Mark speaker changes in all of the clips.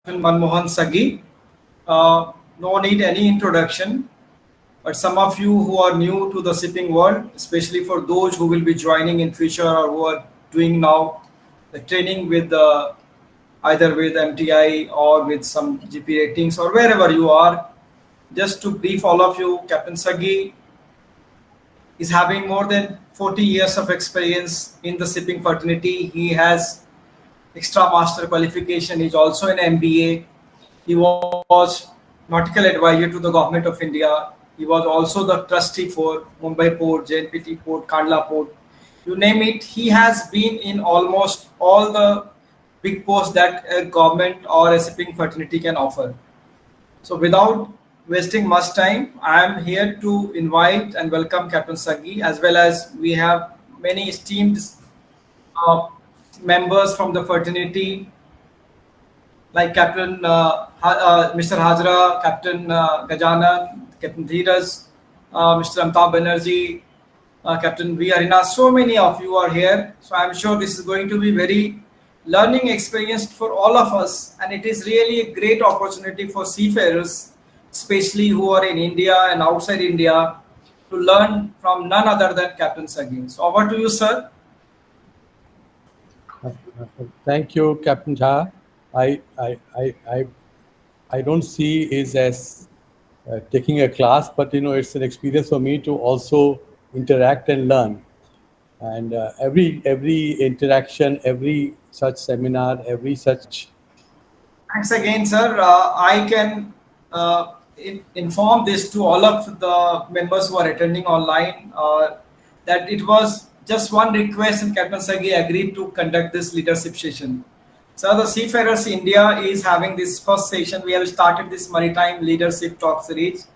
Speaker 1: M.M.Saggi. No need any introduction, but some of you who are new to the shipping world, especially for those who will be joining in future or who are doing now the training with either with MTI or with some GP ratings or wherever you are, just to brief all of you, Captain Saggi is having more than 40 years of experience in the shipping fraternity. He has extra master qualification. He's also an MBA. He was Nautical Advisor to the Government of India. He was also the trustee for Mumbai Port, JNPT Port, Kandla Port. You name it, he has been in almost all the big posts that a government or a shipping fraternity can offer. So without wasting much time, I am here to invite and welcome Captain Saggi, as well as we have many esteemed uh, members from the fraternity like Captain Mr. Hajra, Captain Gajanan, Captain Dheeraj, Mr. Amitabh Banerjee, Captain V. Arina. So many of you are here. So I'm sure this is going to be very learning experience for all of us. And it is really a great opportunity for seafarers, especially who are in India and outside India, to learn from none other than Captain Saggi. So over to you, sir.
Speaker 2: Thank you, Captain Jha. I don't see it as taking a class, but it's an experience for me to also interact and learn. And every interaction, every such seminar, every such.
Speaker 1: Thanks again, sir. I can inform this to all of the members who are attending online that it was just one request and Captain Saggi agreed to conduct this leadership session. So the Seafarers India is having this first session. We have started this Maritime Leadership Talk series.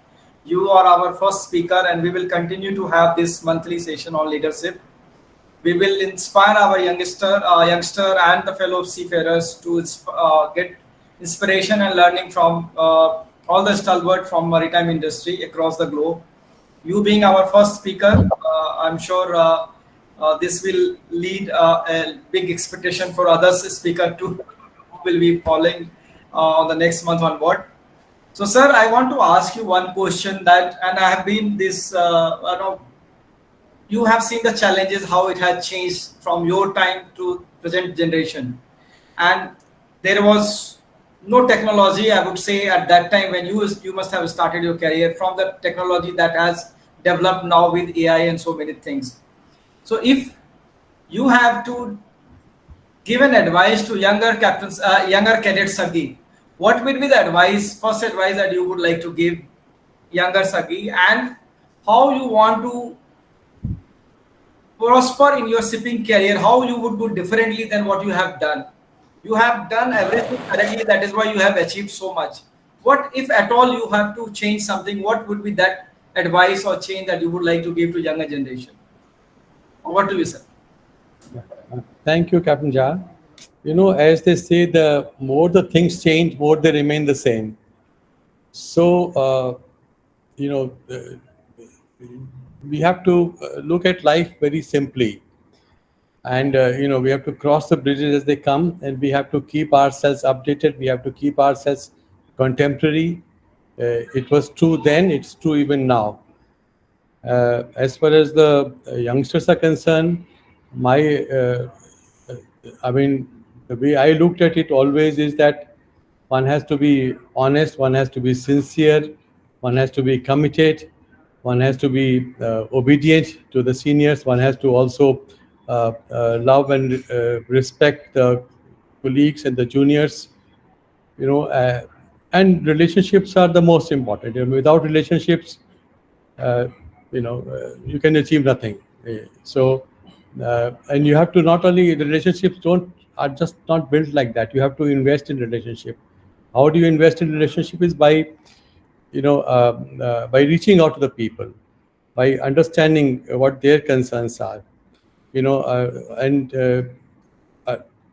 Speaker 1: You are our first speaker and we will continue to have this monthly session on leadership. We will inspire our youngster and the fellow seafarers to get inspiration and learning from all the stalwart from maritime industry across the globe. You being our first speaker, I'm sure this will lead a big expectation for others speaker too, who will be following on the next month onward. So, sir, I want to ask you one question that, and I have been this, you have seen the challenges, how it has changed from your time to present generation. And there was no technology, I would say, at that time when you must have started your career from the technology that has developed now with AI and so many things. So if you have to give an advice to younger captains, younger cadets, Saggi, what will be the first advice that you would like to give younger Saggi, and how you want to prosper in your shipping career, how you would do differently than what you have done. You have done everything correctly, that is why you have achieved so much. What if at all you have to change something, what would be that advice or change that you would like to give to younger generation? Over to you, sir.
Speaker 2: Thank you, Captain Jha. As they say, the more the things change, more they remain the same. So, we have to look at life very simply. And, we have to cross the bridges as they come, and we have to keep ourselves updated. We have to keep ourselves contemporary. It was true then, it's true even now. As far as the youngsters are concerned, the way I looked at it always is that one has to be honest, one has to be sincere, one has to be committed, one has to be obedient to the seniors, one has to also love and respect the colleagues and the juniors, and relationships are the most important. Without relationships, you can achieve nothing. And you have to not only relationships are just not built like that. You have to invest in relationship. How do you invest in relationship is by by reaching out to the people, by understanding what their concerns are, and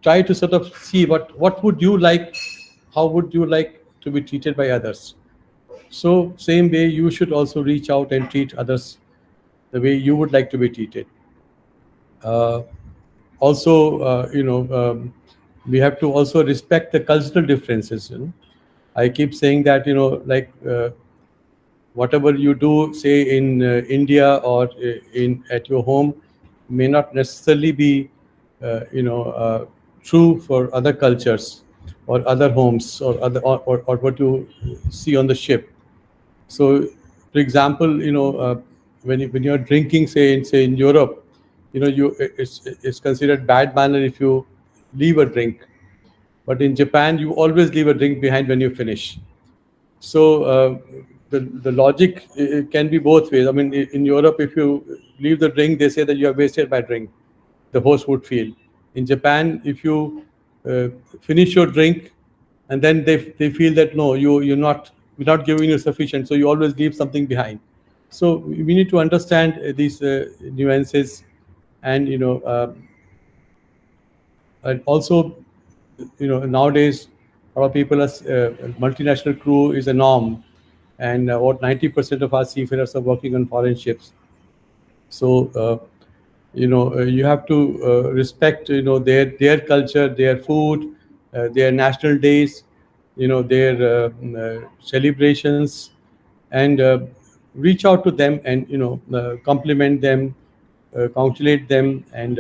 Speaker 2: try to sort of see what would you like, how would you like to be treated by others. So same way you should also reach out and treat others the way you would like to be treated. Also, We have to also respect the cultural differences. I keep saying that, like, whatever you do, say in India or in at your home, may not necessarily be, true for other cultures or other homes or or what you see on the ship. So, for example, when you're drinking, say in Europe, it's considered bad manner if you leave a drink. But in Japan, you always leave a drink behind when you finish. So the logic can be both ways. I mean, in Europe, if you leave the drink, they say that you have wasted my drink. The host would feel. In Japan, if you uh, finish your drink, and then they feel that no, you're not giving you sufficient, so you always leave something behind. So we need to understand these nuances, and and also, nowadays, a lot of people are multinational crew is a norm, and about 90% of our seafarers are working on foreign ships. So you have to respect their culture, their food, their national days, their celebrations, and reach out to them, and compliment them, congratulate them, and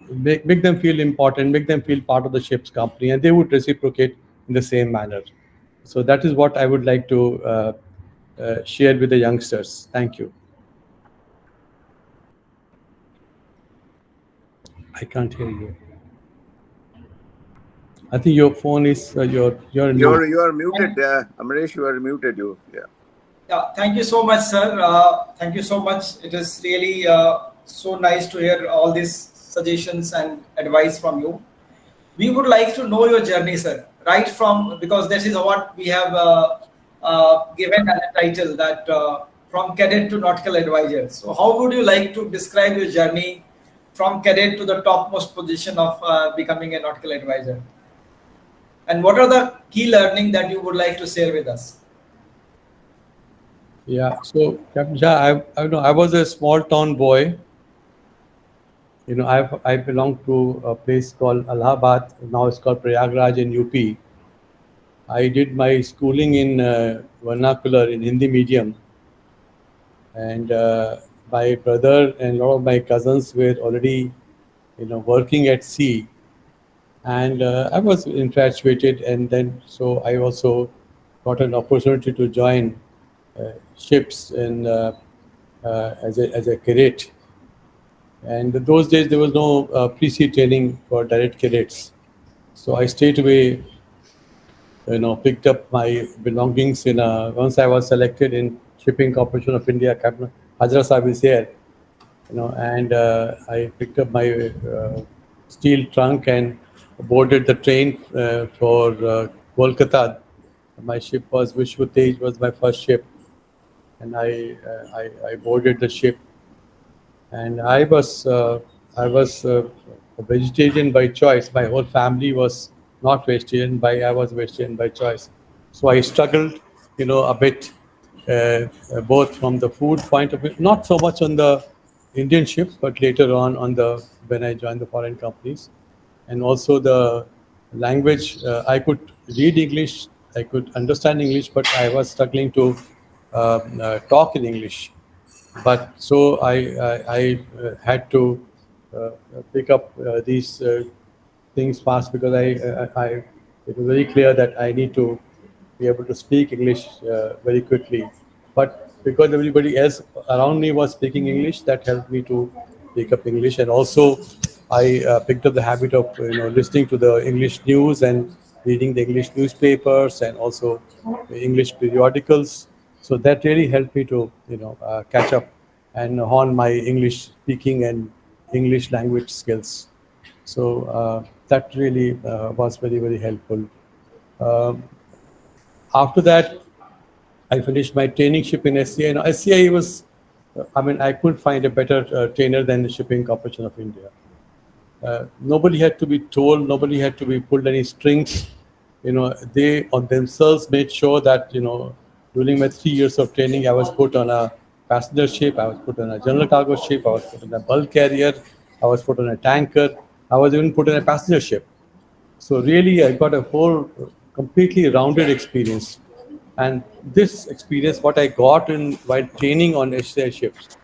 Speaker 2: make them feel important, make them feel part of the ship's company, and they would reciprocate in the same manner. So that is what I would like to share with the youngsters. Thank you. I can't hear you. I think your phone is you're on mute.
Speaker 3: You are muted, Amresh. You are muted. Yeah.
Speaker 1: Yeah, thank you so much, sir. Thank you so much. It is really so nice to hear all these suggestions and advice from you. We would like to know your journey, sir, right from, because this is what we have given as a title, that from cadet to nautical advisor. So, how would you like to describe your journey from cadet to the topmost position of becoming a nautical advisor? And what are the key learning that you would like to share with us?
Speaker 2: Yeah. So, Captain Shah, I was a small town boy. I belong to a place called Allahabad. Now it's called Prayagraj in UP. I did my schooling in vernacular in Hindi medium, and my brother and a lot of my cousins were already, working at sea, and I was infatuated, and then so I also got an opportunity to join ships in as a cadet. And those days there was no pre-sea training for direct cadets, so I stayed away. Picked up my belongings in once I was selected in Shipping Corporation of India. Captain Hajra Sahib is here, and I picked up my steel trunk and boarded the train for Kolkata. My ship was Vishwa Tej, was my first ship, and I boarded the ship, and I was a vegetarian by choice. My whole family was not vegetarian. I was vegetarian by choice. So I struggled, a bit, both from the food point of view, not so much on the Indian ships, but later on the when I joined the foreign companies, and also the language. I could read English, I could understand English, but I was struggling to talk in English. But so I had to uh, pick up these things fast, because it was very clear that I need to be able to speak English very quickly. But because everybody else around me was speaking English, that helped me to pick up English. And also, I picked up the habit of listening to the English news and reading the English newspapers and also the English periodicals. So that really helped me to catch up and hone my English speaking and English language skills. So that really was very, very helpful. Um, After that, I finished my traineeship in SCI. Now, SCI was, I mean, I couldn't find a better trainer than the Shipping Corporation of India. Nobody had to be told, nobody had to be pulled any strings. They on themselves made sure that, during my 3 years of training, I was put on a passenger ship, I was put on a general cargo ship, I was put on a bulk carrier, I was put on a tanker. I was even put in a passenger ship. So really, I got a whole completely rounded experience. And this experience, what I got in while training on HCI ships,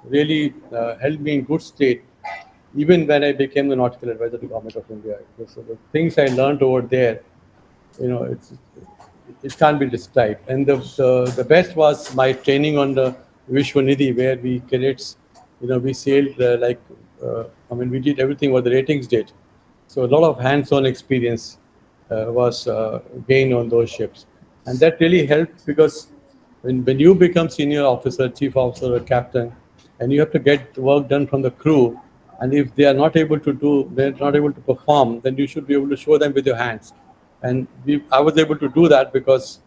Speaker 2: really held me in good state, even when I became the nautical advisor to Government of India. So the things I learned over there, it can't be described. And the best was my training on the Vishwanidhi, where we cadets, we sailed we did everything what the ratings did. So a lot of hands-on experience was gained on those ships, and that really helped because when you become senior officer, chief officer, or captain, and you have to get work done from the crew, and if they are not able to do, they're not able to perform, then you should be able to show them with your hands. And I was able to do that because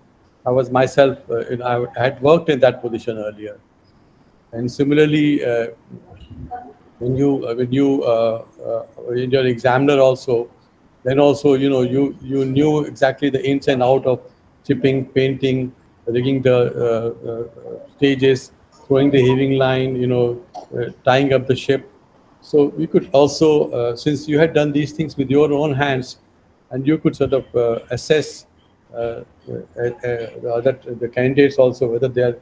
Speaker 2: I was myself, I had worked in that position earlier. And similarly, when you're examiner also, then also you knew exactly the ins and out of chipping, painting, rigging the stages, throwing the heaving line, tying up the ship. So you could also, since you had done these things with your own hands, and you could sort of assess the candidates also, whether they are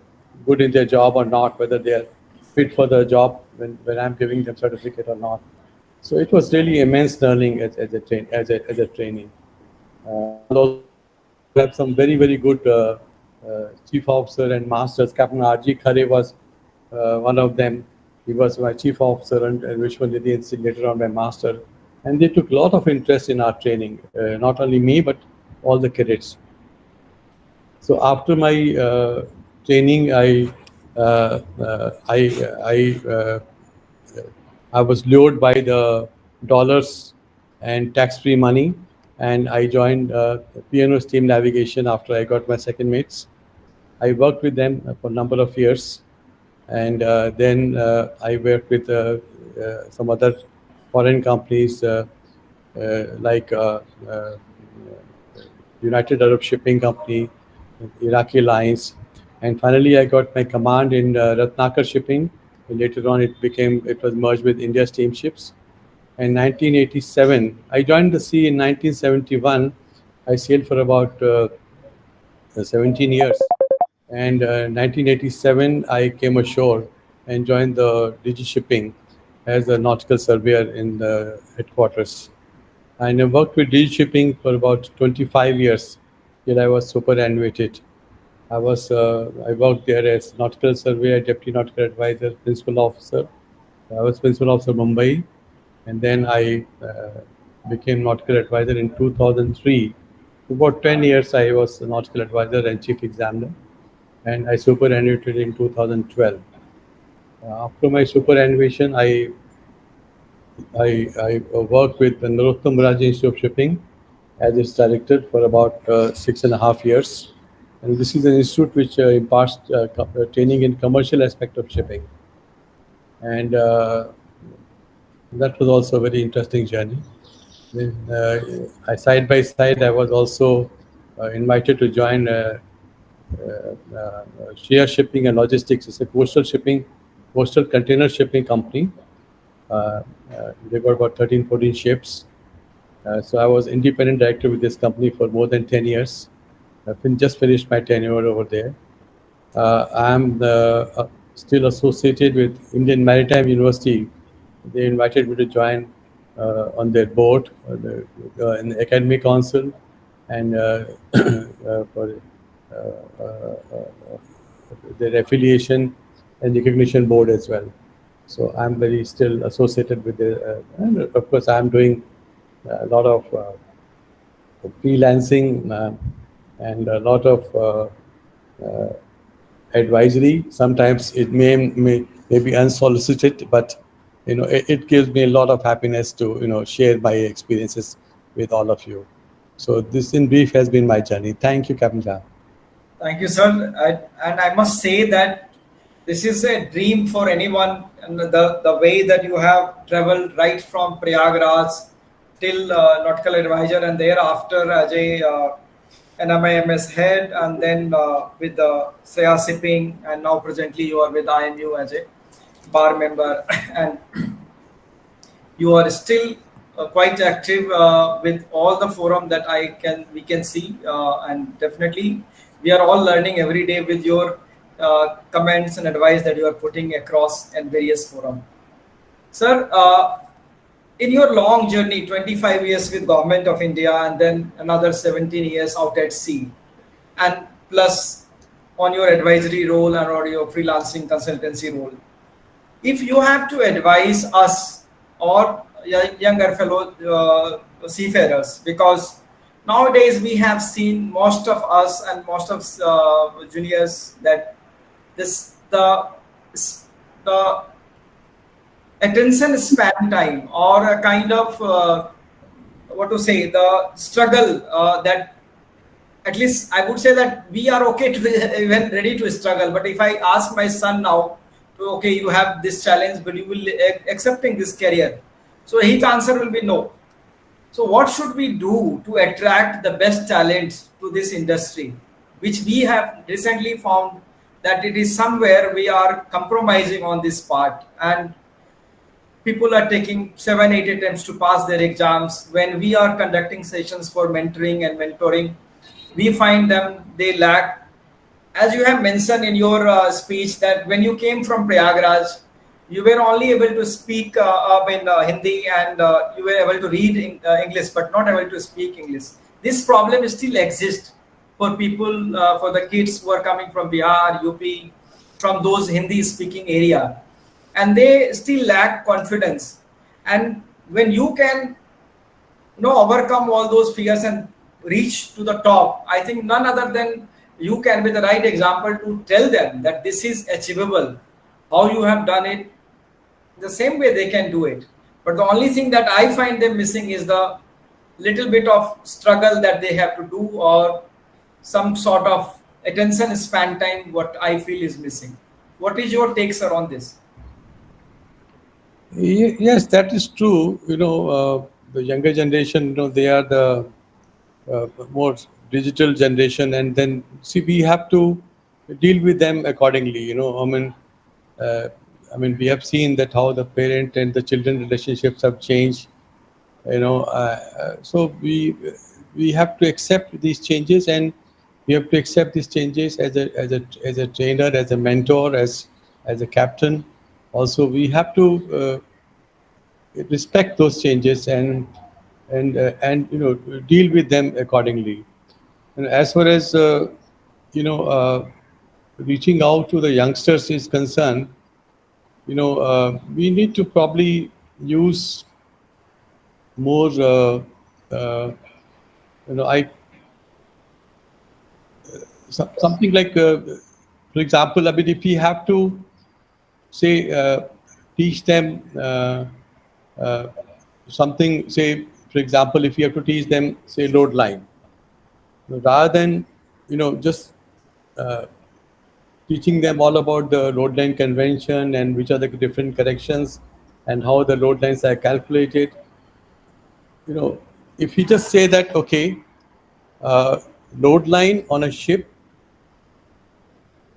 Speaker 2: good in their job or not, whether they are fit for the job when I'm giving them certificate or not. So it was really immense learning as a trainee. And also, I used to have some very, very good chief officer and masters. Captain R.G. Khare was one of them. He was my chief officer and Vishwanidhi and later on my master. And they took a lot of interest in our training, not only me, but all the cadets. So after my training, uh, uh, I, I, uh, I was lured by the dollars and tax-free money, and I joined P&O Steam Navigation after I got my second mates. I worked with them for a number of years, and then I worked with some other foreign companies like United Arab Shipping Company, Iraqi Lines, and finally I got my command in Ratnakar Shipping. And later on, it was merged with India Steamships. In 1987, I joined the sea in 1971. I sailed for about 17 years. And 1987, I came ashore and joined the DG Shipping as a nautical surveyor in the headquarters. And I worked with DG Shipping for about 25 years till I was superannuated. I worked there as nautical surveyor, deputy nautical advisor, principal officer. I was principal officer Mumbai, and then I became nautical advisor in 2003. For about 10 years, I was a nautical advisor and chief examiner, and I superannuated in 2012. After my superannuation, I worked with the Narottam Institute of Shipping as its director for about 6.5 years. And this is an institute which imparts training in commercial aspect of shipping. And that was also a very interesting journey. Then, side by side, I was also invited to join Shreya Shipping and Logistics. It's a coastal container shipping company. They got about 13, 14 ships. So I was independent director with this company for more than 10 years. Just finished my tenure over there. I'm still associated with Indian Maritime University. They invited me to join on their board in the academic council and for their affiliation and recognition board as well. So I'm very still associated with the, and of course I'm doing a lot of freelancing and a lot of advisory. Sometimes it may be unsolicited, but it gives me a lot of happiness to share my experiences with all of you. So this in brief has been my journey. Thank you, Captain.
Speaker 1: Thank you, sir. And I must say that this is a dream for anyone. And the way that you have traveled right from Prayagraj till nautical advisor, and thereafter as a NMIMS head, and then with the Shreya Shipping, and now presently you are with IMU as a bar member, and you are still quite active with all the forum that we can see, and definitely we are all learning every day with your comments and advice that you are putting across in various forum. Sir, in your long journey, 25 years with Government of India and then another 17 years out at sea, and plus on your advisory role and or your freelancing consultancy role, if you have to advise us or younger fellow seafarers, because nowadays we have seen most of us and most of juniors that this the attention span time or a kind of what to say, the struggle that at least I would say that we are okay to even ready to struggle. But if I ask my son now, okay, you have this challenge, but you will accepting this career, so his answer will be no. So what should we do to attract the best talents to this industry, which we have recently found that it is somewhere we are compromising on this part, and people are taking 7 8 attempts to pass their exams. When we are conducting sessions for mentoring and mentoring, we find them they lack, as you have mentioned in your speech, that when you came from Prayagraj, you were only able to speak up in Hindi, and you were able to read English but not able to speak English. This problem still exists for people, for the kids who are coming from Bihar, UP, from those Hindi speaking area, and they still lack confidence. And when you can overcome all those fears and reach to the top, I think none other than you can be the right example to tell them that this is achievable. How you have done it, the same way they can do it. But the only thing that I find them missing is the little bit of struggle that they have to do, or some sort of attention span time, what I feel is missing. What is your take, sir, on this?
Speaker 2: Yes, that is true. The younger generation, they are the more digital generation, and then see, we have to deal with them accordingly. We have seen that how the parent and the children relationships have changed. So we have to accept these changes, and we have to accept these changes as a trainer, as a mentor, as a captain. Also, we have to respect those changes and deal with them accordingly. And as far as reaching out to the youngsters is concerned, we need to probably use more I something like for example, if we have to say teach them something, say for example, if you have to teach them, say, load line, rather than just teaching them all about the load line convention and which are the different corrections and how the load lines are calculated. If you just say that, okay, load line on a ship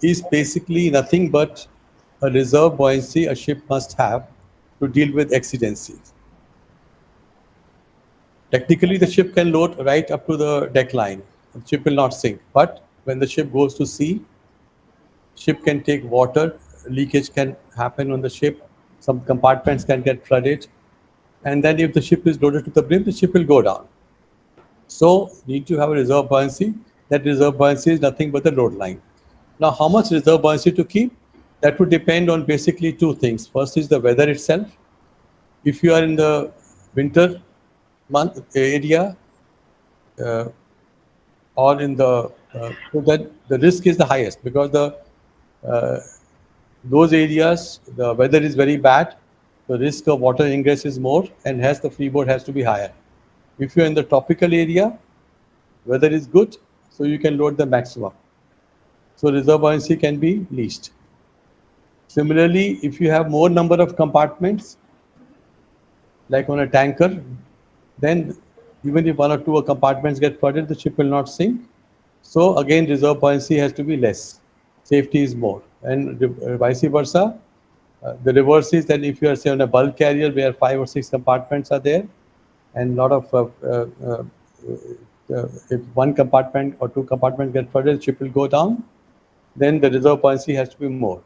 Speaker 2: is basically nothing but a reserve buoyancy a ship must have to deal with exigencies. Technically, the ship can load right up to the deck line. The ship will not sink. But when the ship goes to sea, ship can take water, leakage can happen on the ship, some compartments can get flooded, and then if the ship is loaded to the brim, the ship will go down. So you need to have a reserve buoyancy. That reserve buoyancy is nothing but the load line. Now, how much reserve buoyancy to keep? That would depend on basically two things. First is the weather itself. If you are in the winter month area, or in the so that the risk is the highest, because those areas the weather is very bad, the risk of water ingress is more, and hence the freeboard has to be higher. If you're in the tropical area, weather is good, so you can load the maximum. So reserve buoyancy can be least. Similarly, if you have more number of compartments, like on a tanker, then even if one or two compartments get flooded, the ship will not sink. So again, reserve buoyancy has to be less. Safety is more. And vice versa. The reverse is that if you are, say, on a bulk carrier where 5 or 6 compartments are there, and a lot of if one compartment or two compartments get flooded, ship will go down. Then the reserve buoyancy has to be more.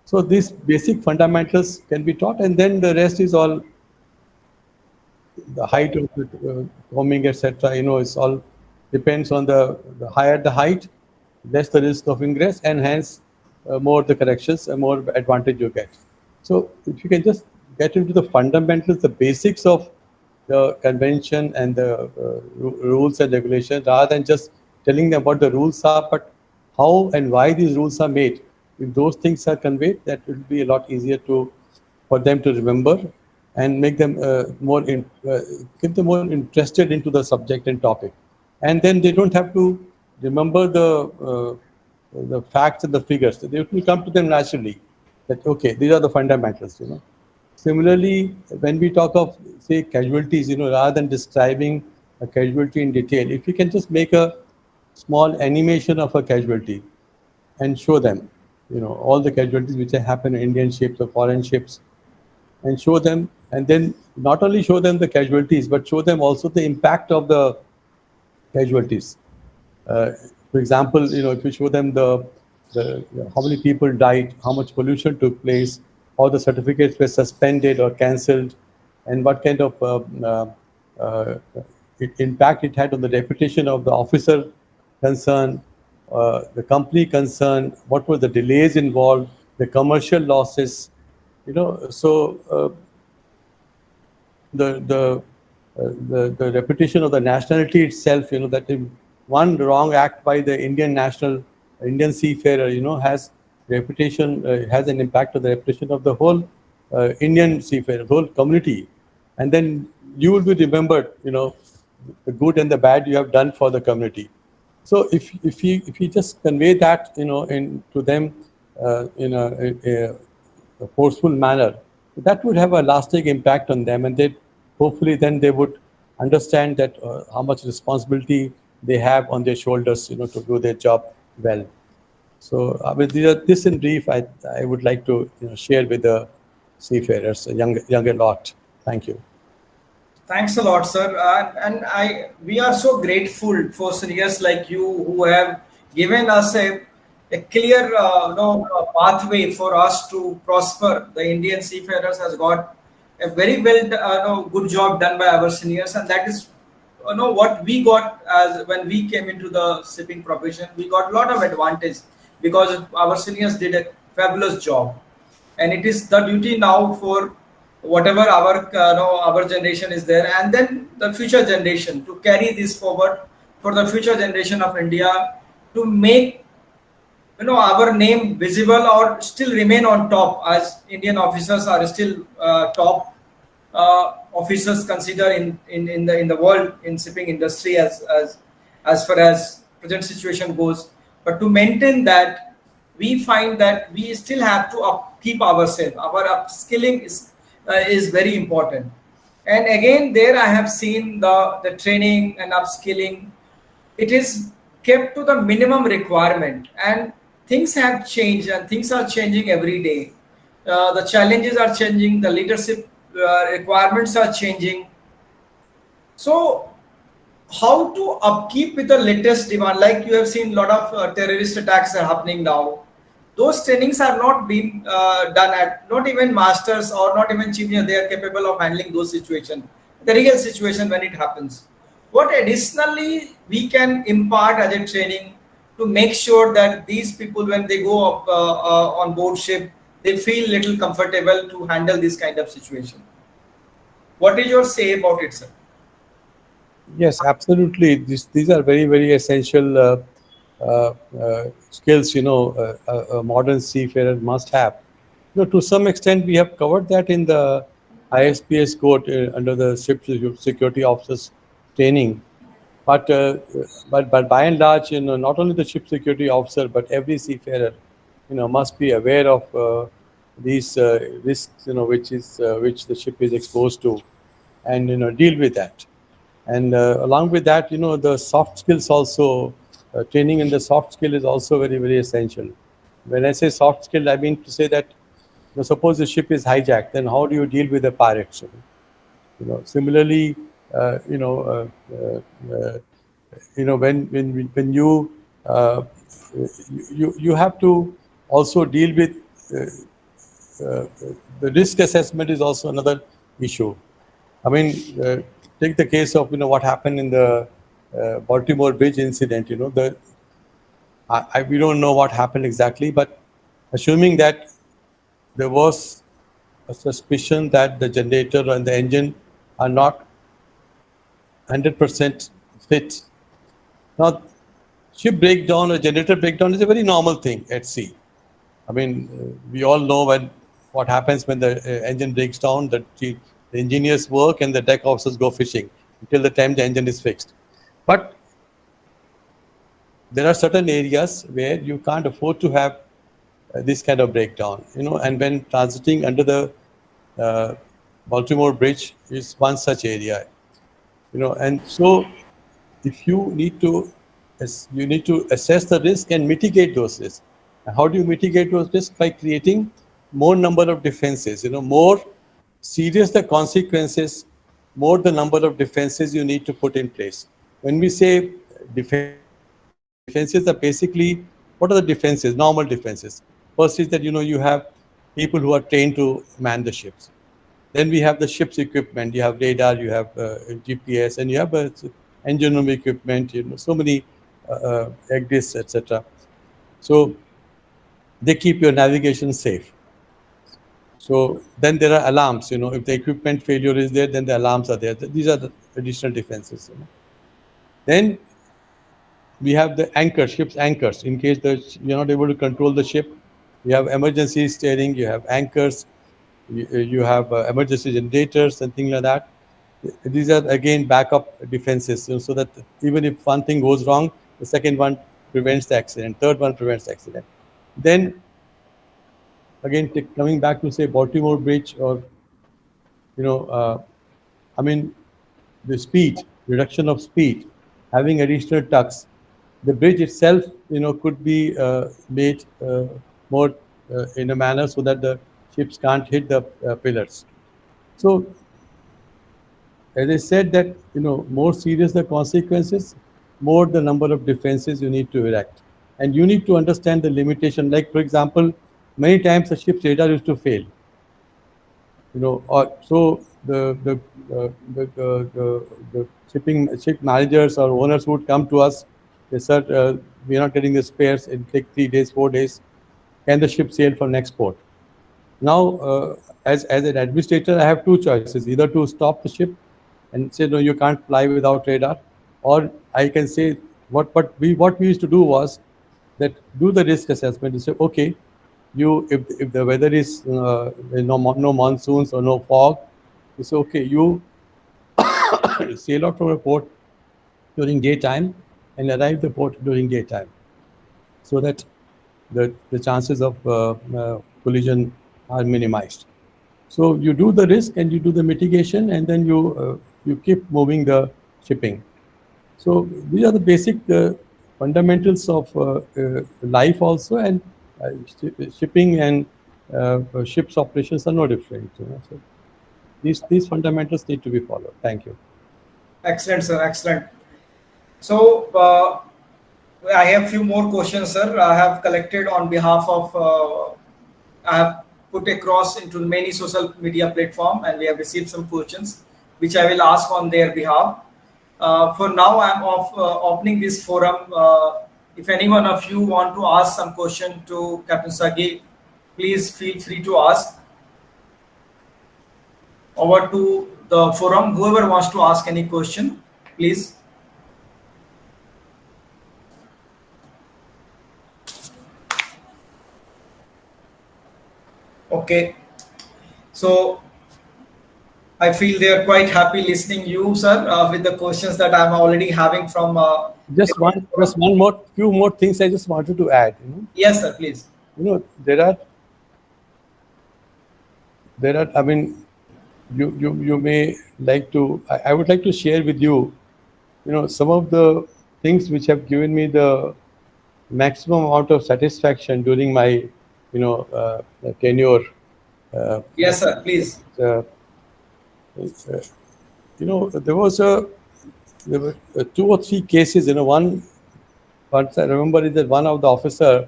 Speaker 2: So these basic fundamentals can be taught, and then the rest is all the height of the combing, etc. It's all depends on the higher the height, less the risk of ingress, and hence more the corrections and more advantage you get. So if you can just get into the fundamentals, the basics of the convention and the rules and regulations, rather than just telling them what the rules are, but how and why these rules are made. If those things are conveyed, that will be a lot easier for them to remember and make them get them more interested into the subject and topic. And then they don't have to remember the facts and the figures. They will come to them naturally. That okay, these are the fundamentals. Similarly, when we talk of say casualties, rather than describing a casualty in detail, if you can just make a small animation of a casualty and show them, all the casualties which happen in Indian ships or foreign ships, and show them, and then not only show them the casualties, but show them also the impact of the casualties. Uh, for example, if you show them the how many people died, how much pollution took place, how the certificates were suspended or cancelled, and what kind of uh, impact it had on the reputation of the officer concerned, the company concerned, what were the delays involved, the commercial losses, so the reputation of the nationality itself, that one wrong act by the Indian seafarer, has reputation, has an impact on the reputation of the whole Indian seafarer, whole community, and then you will be remembered, the good and the bad you have done for the community. So if you just convey that, to them in a forceful manner, that would have a lasting impact on them, and they hopefully then they would understand that how much responsibility they have on their shoulders, to do their job well. So this in brief, I would like to share with the seafarers, a younger lot. Thank you.
Speaker 1: Thanks a lot, sir. And we are so grateful for seniors like you who have given us a clear pathway for us to prosper. The Indian seafarers has got a very good job done by our seniors, and that is what we got as when we came into the shipping profession. We got a lot of advantage because our seniors did a fabulous job, and it is the duty now for whatever our generation is there, and then the future generation, to carry this forward for the future generation of India, to make our name visible or still remain on top, as Indian officers are still top officers considered in the world in shipping industry as far as present situation goes. But to maintain that, we find that we still have to upkeep ourselves. Our upskilling is very important. And again, there I have seen the training and upskilling. It is kept to the minimum requirement, and things have changed, and things are changing every day. The challenges are changing, the leadership requirements are changing. So how to upkeep with the latest demand? Like you have seen, a lot of terrorist attacks are happening now. Those trainings are not being done at, not even masters or not even chief engineer, they are capable of handling those situations, the real situation when it happens. What additionally we can impart as a training to make sure that these people, when they go up, on board ship, they feel little comfortable to handle this kind of situation? What is your say about it, sir?
Speaker 2: Yes, absolutely. These are very, very essential skills, a modern seafarer must have. To some extent, we have covered that in the ISPS code under the ship security officers training. But by and large, not only the ship security officer, but every seafarer, must be aware of these risks, which the ship is exposed to, and deal with that. And along with that, the soft skills also, training in the soft skill is also very, very essential. When I say soft skill, I mean to say that, suppose the ship is hijacked, then how do you deal with the pirates? Similarly, you know, when you you have to also deal with the risk assessment is also another issue. I mean, take the case of what happened in the Baltimore Bridge incident. We don't know what happened exactly, but assuming that there was a suspicion that the generator and the engine are not 100% fit. Now, ship breakdown or generator breakdown is a very normal thing at sea. I mean, we all know what happens when the engine breaks down, that the engineers work and the deck officers go fishing until the time the engine is fixed. But there are certain areas where you can't afford to have this kind of breakdown, and when transiting under the uh, Baltimore Bridge is one such area, and so if you need to assess the risk and mitigate those risks. And how do you mitigate those risks? By creating more number of defenses. More serious the consequences, more the number of defenses you need to put in place. When we say defenses are basically, what are the defenses? Normal defenses. First is that you have people who are trained to man the ships. Then we have the ship's equipment. You have radar, you have GPS, and you have engine room equipment. So many exits, etc. So they keep your navigation safe. So then there are alarms. If the equipment failure is there, then the alarms are there. These are the additional defenses. Then we have the anchor, ship's anchors. In case you're not able to control the ship, you have emergency steering, you have anchors, you have emergency generators and things like that. These are again backup defenses, so that even if one thing goes wrong, the second one prevents the accident, third one prevents the accident. Then again, coming back to say Baltimore Bridge, or I mean, the speed, reduction of speed, having additional tucks. The bridge itself, could be made more in a manner so that the ships can't hit the pillars. So, as I said, that more serious the consequences, more the number of defenses you need to erect, and you need to understand the limitation. Like, for example, many times the ship's radar used to fail. Or so the ship managers or owners would come to us. They said, "We are not getting the spares. It take 3 days, 4 days. Can the ship sail for next port?" Now, as an administrator, I have two choices: either to stop the ship and say, "No, you can't fly without radar," or I can say, what we used to do was that do the risk assessment and say, "Okay, if the weather is no monsoons or no fog, it's okay. You sail out from a port during daytime and arrive the port during daytime, so that the chances of collision are minimized." So you do the risk and you do the mitigation, and then you keep moving the shipping. So these are the basic fundamentals of life also, and shipping and ships operations are no different. So these fundamentals need to be followed. Thank you.
Speaker 1: Excellent, sir. Excellent. So I have few more questions, sir. I have collected on behalf of. I have put across into many social media platform, and we have received some questions, which I will ask on their behalf. For now, I'm opening this forum. If any one of you want to ask some question to Captain Saggi, please feel free to ask. Over to the forum. Whoever wants to ask any question, please. Okay. So I feel they are quite happy listening you, sir, with the questions that I'm already having from.
Speaker 2: Just one more, few more things I just wanted to add.
Speaker 1: Yes, sir. Please.
Speaker 2: There are. I mean, you may like to. I would like to share with you, some of the things which have given me the maximum amount of satisfaction during my, tenure.
Speaker 1: Yes, sir. Please.
Speaker 2: Uh, there were two or three cases. Once I remember is that one of the officer,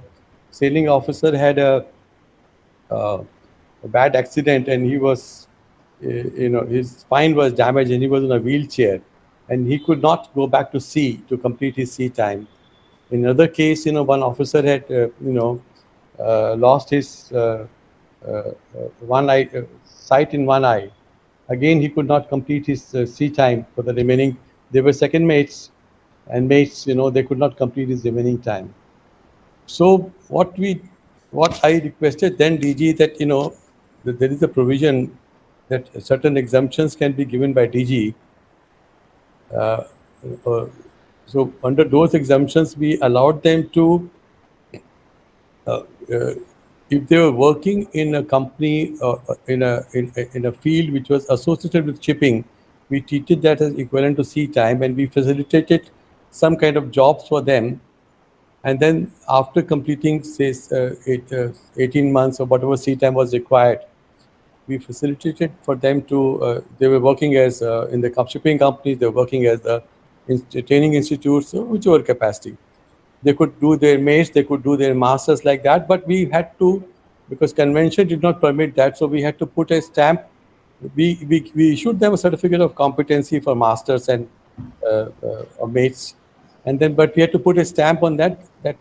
Speaker 2: sailing officer, had uh, a bad accident, and he was, his spine was damaged, and he was in a wheelchair, and he could not go back to sea to complete his sea time. In another case, one officer had, lost his one eye, sight in one eye. Again, he could not complete his sea time for the remaining. They were second mates, and mates, they could not complete his remaining time. So what I requested then, DG, that that there is a provision that certain exemptions can be given by DG. Uh, uh, so under those exemptions, we allowed them to, uh, uh, if they were working in a company, in a field which was associated with shipping, we treated that as equivalent to sea time, and we facilitated some kind of jobs for them. And then after completing, say, 18 months or whatever sea time was required, we facilitated for them to, they were working as, in the shipping companies, they were working as the training institutes, whichever capacity. They could do their mates, they could do their masters like that, but we had to, because convention did not permit that, so we had to put a stamp. We issued them a certificate of competency for masters and mates, and then but we had to put a stamp on that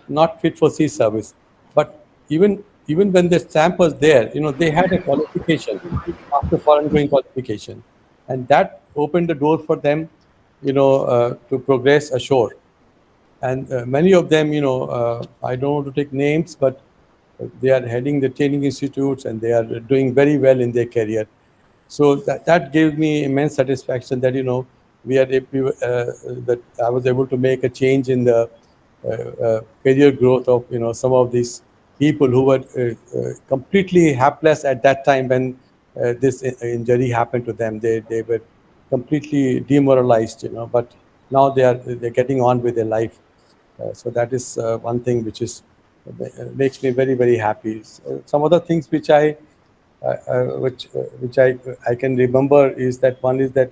Speaker 2: not fit for sea service. But even when the stamp was there, they had a qualification after foreign going qualification, and that opened the door for them, to progress ashore. And many of them, I don't want to take names, but they are heading the training institutes, and they are doing very well in their career. So that gave me immense satisfaction that that I was able to make a change in the career growth of some of these people who were completely hapless at that time when this injury happened to them. They were completely demoralized, but now they're getting on with their life. So that is one thing which is makes me very, very happy. Some other things which I can remember is that one is that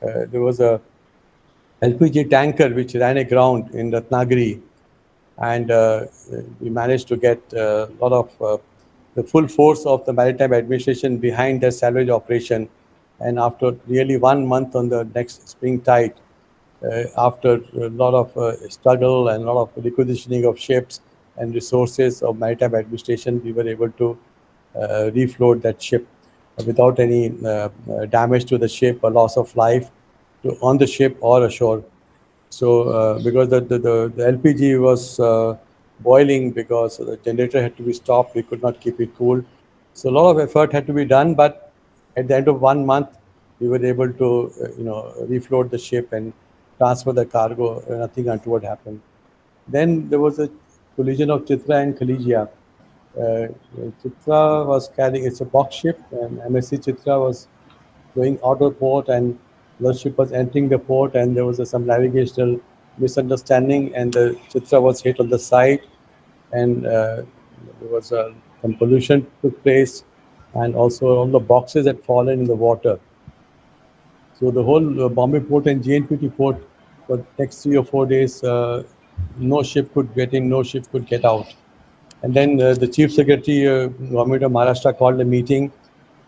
Speaker 2: there was a LPG tanker which ran aground in Ratnagiri, and we managed to get a lot of the full force of the Maritime Administration behind the salvage operation. And after nearly 1 month on the next spring tide, after a lot of struggle and a lot of requisitioning of ships and resources of Maritime Administration, we were able to refloat that ship without any damage to the ship or loss of life on the ship or ashore. So because the LPG was boiling, because the generator had to be stopped, we could not keep it cool. So a lot of effort had to be done, but at the end of 1 month, we were able to refloat the ship and transfer the cargo. Nothing untoward happened. Then there was a collision of Chitra and Khaleejia. Uh, Chitra was carrying, it's a box ship, and MSC Chitra was going out of port, and the ship was entering the port, and there was some navigational misunderstanding, and the Chitra was hit on the side, and there was some pollution took place, and also all the boxes had fallen in the water. So the whole Bombay port and JNPT port for next 3 or 4 days, no ship could get in, no ship could get out. And then the Chief Secretary, Government of Maharashtra, called a meeting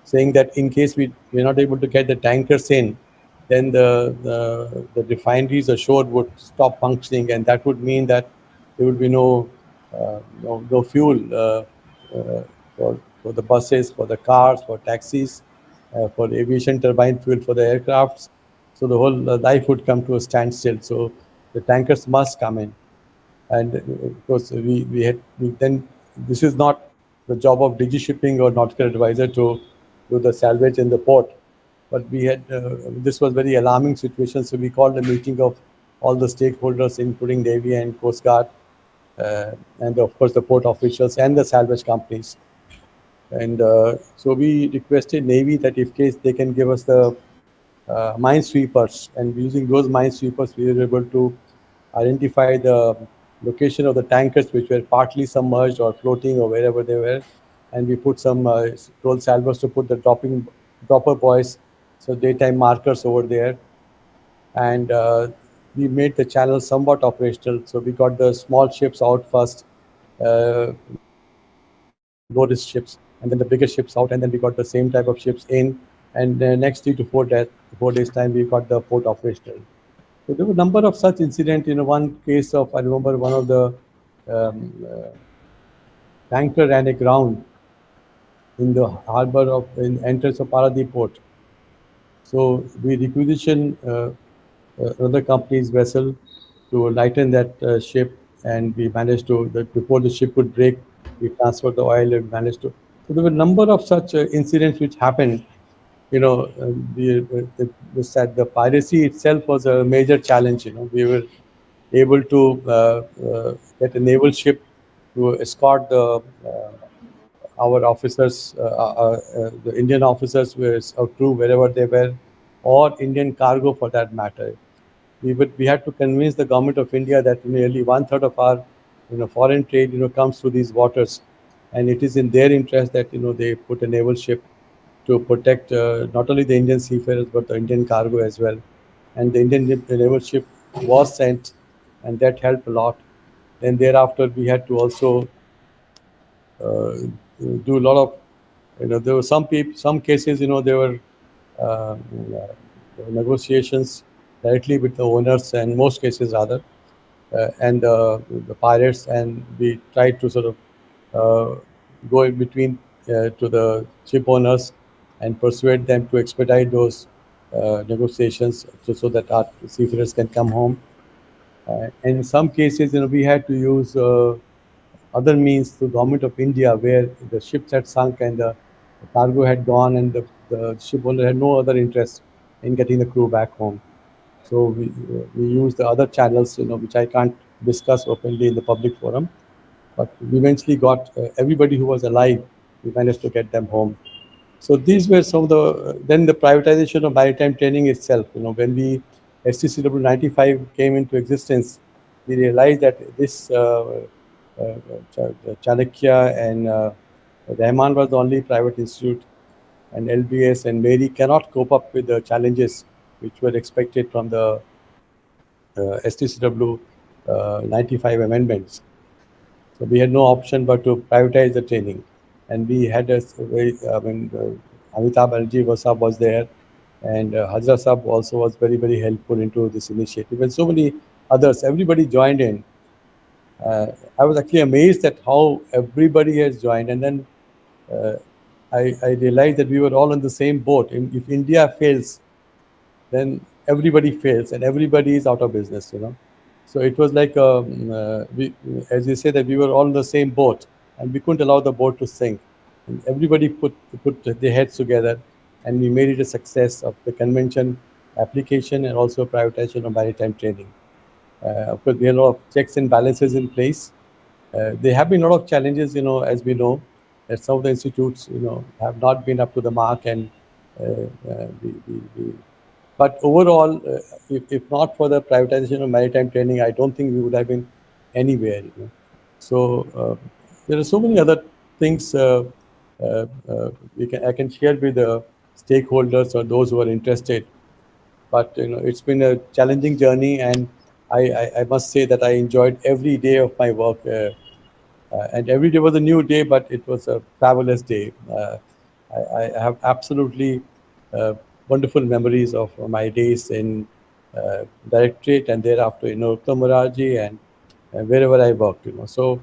Speaker 2: saying that in case we're not able to get the tankers in, then the refineries ashore would stop functioning, and that would mean that there would be no fuel for the buses, for the cars, for taxis, for aviation turbine fuel for the aircrafts. So the whole life would come to a standstill. So the tankers must come in. And of course, we then, this is not the job of DG Shipping or Nautical Advisor to do the salvage in the port, but we had this was very alarming situation. So we called a meeting of all the stakeholders, including Navy and Coast Guard, and of course the port officials and the salvage companies. And so we requested Navy that if case they can give us the minesweepers, and using those minesweepers, we were able to identify the location of the tankers which were partly submerged or floating or wherever they were, and we put some troll salvers to put the dropper buoys so daytime markers over there, and we made the channel somewhat operational. So we got the small ships out first, low risk ships, and then the bigger ships out, and then we got the same type of ships in, and next 3 to 4 days time we got the port operational. So there were a number of such incidents. One case of, I remember, one of the tanker ran aground in the harbor of in entrance of Paradip port. So we requisitioned another company's vessel to lighten that ship, and we managed to, before the ship could break, we transferred the oil and managed to. So there were a number of such incidents which happened. The piracy itself was a major challenge. We were able to get a naval ship to escort our officers, the Indian officers were crew wherever they were, or Indian cargo for that matter. We had to convince the government of India that nearly 1/3 of our foreign trade comes through these waters, and it is in their interest that they put a naval ship to protect not only the Indian seafarers but the Indian cargo as well. And the Indian naval ship was sent, and that helped a lot. Then thereafter, we had to also uh, do a lot of, there were some cases, there were negotiations directly with the owners, and most cases rather, and the pirates, and we tried to sort of go in between to the ship owners and persuade them to expedite those negotiations, so that our seafarers can come home. And in some cases, we had to use other means to government of India, where the ships had sunk and the cargo had gone, and the ship owner had no other interest in getting the crew back home. So we used the other channels, which I can't discuss openly in the public forum, but we eventually got everybody who was alive. We managed to get them home. So these were some of the, then the privatization of maritime training itself. When we STCW 95 came into existence, we realized that this Chanakya and Rahman was the only private institute, and LBS and Mary cannot cope up with the challenges which were expected from the STCW 95 amendments. So we had no option but to privatize the training. And we had a very, Amitabh Banerjee was there, and Hajra Sahab also was very, very helpful into this initiative. And so many others, everybody joined in. I was actually amazed at how everybody has joined. And then uh, I realized that we were all in the same boat. If India fails, then everybody fails and everybody is out of business. So it was like, as you say, that we were all in the same boat, and we couldn't allow the boat to sink. And everybody put their heads together, and we made it a success of the convention application and also privatization of maritime training. Of course, we had a lot of checks and balances in place. There have been a lot of challenges, as we know, that some of the institutes, have not been up to the mark, and uh, but overall, if not for the privatization of maritime training, I don't think we would have been anywhere. So there are so many other things I can share with the stakeholders or those who are interested. But it's been a challenging journey, and I must say that I enjoyed every day of my work. And every day was a new day, but it was a fabulous day. I have absolutely wonderful memories of my days in directorate, and thereafter Morarjee, and wherever I worked. So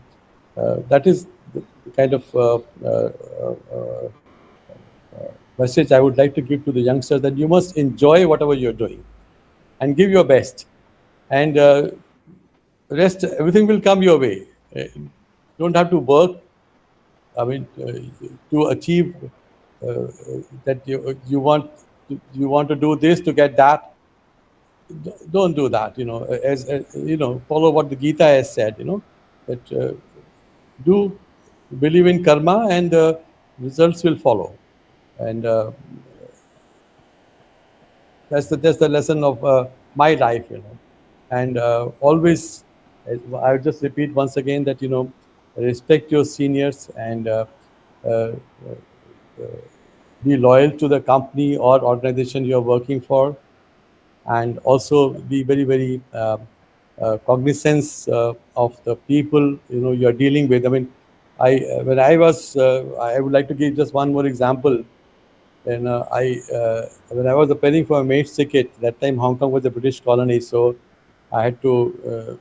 Speaker 2: that is the kind of message I would like to give to the youngsters, that you must enjoy whatever you're doing and give your best, and rest, everything will come your way. Don't have to work, I mean, to achieve that you want to do this to get that. Don't do that. As follow what the Gita has said. That do believe in karma, and the results will follow. And that's the lesson of my life. And always, I would just repeat once again that respect your seniors, and uh, be loyal to the company or organization you're working for, and also be very, very cognizance of the people you're dealing with. I mean, I would like to give just one more example. And when I was applying for a mate's ticket, that time Hong Kong was a British colony, so I had to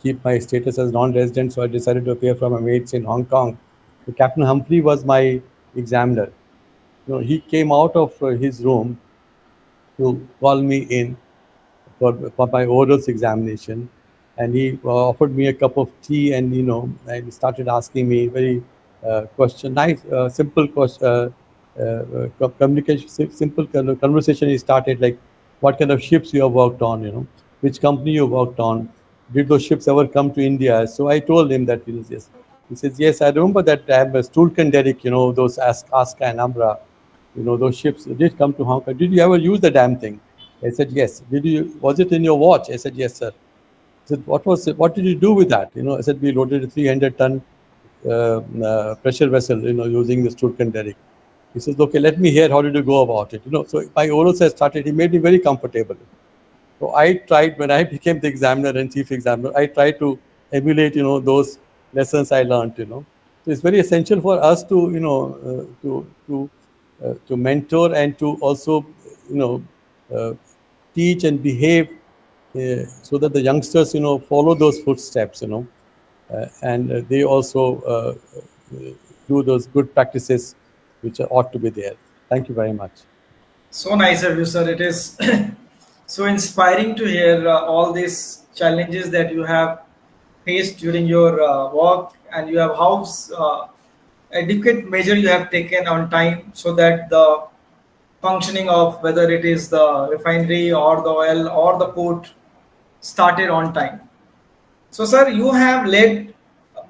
Speaker 2: keep my status as non-resident. So I decided to appear for my mates in Hong Kong. So Captain Humphrey was my examiner. He came out of his room to call me in for my orals examination, and he offered me a cup of tea, and and started asking me very nice, simple question, communication, simple kind of conversation. He started like, what kind of ships you have worked on, which company you worked on, did those ships ever come to India? So I told him that, yes. He says, yes, I remember that Stulk and Derrick, those Aska and Ambra, those ships did come to Hong Kong. Did you ever use the damn thing? I said, yes. Was it in your watch? I said, yes, sir. I said, what did you do with that? I said, we loaded a 300-ton pressure vessel, using the Stulk and Derrick. He says, okay, let me hear, how did you go about it? So my oral has started, he made me very comfortable. So I tried, when I became the examiner and chief examiner, I tried to emulate, those lessons I learned, So it's very essential for us to, to mentor and to also, teach and behave so that the youngsters, follow those footsteps, and they also do those good practices which ought to be there. Thank you very much.
Speaker 1: So nice of you, sir. It is so inspiring to hear all these challenges that you have faced during your work, and you have how adequate measure you have taken on time so that the functioning of whether it is the refinery or the oil or the port started on time. So, sir, you have led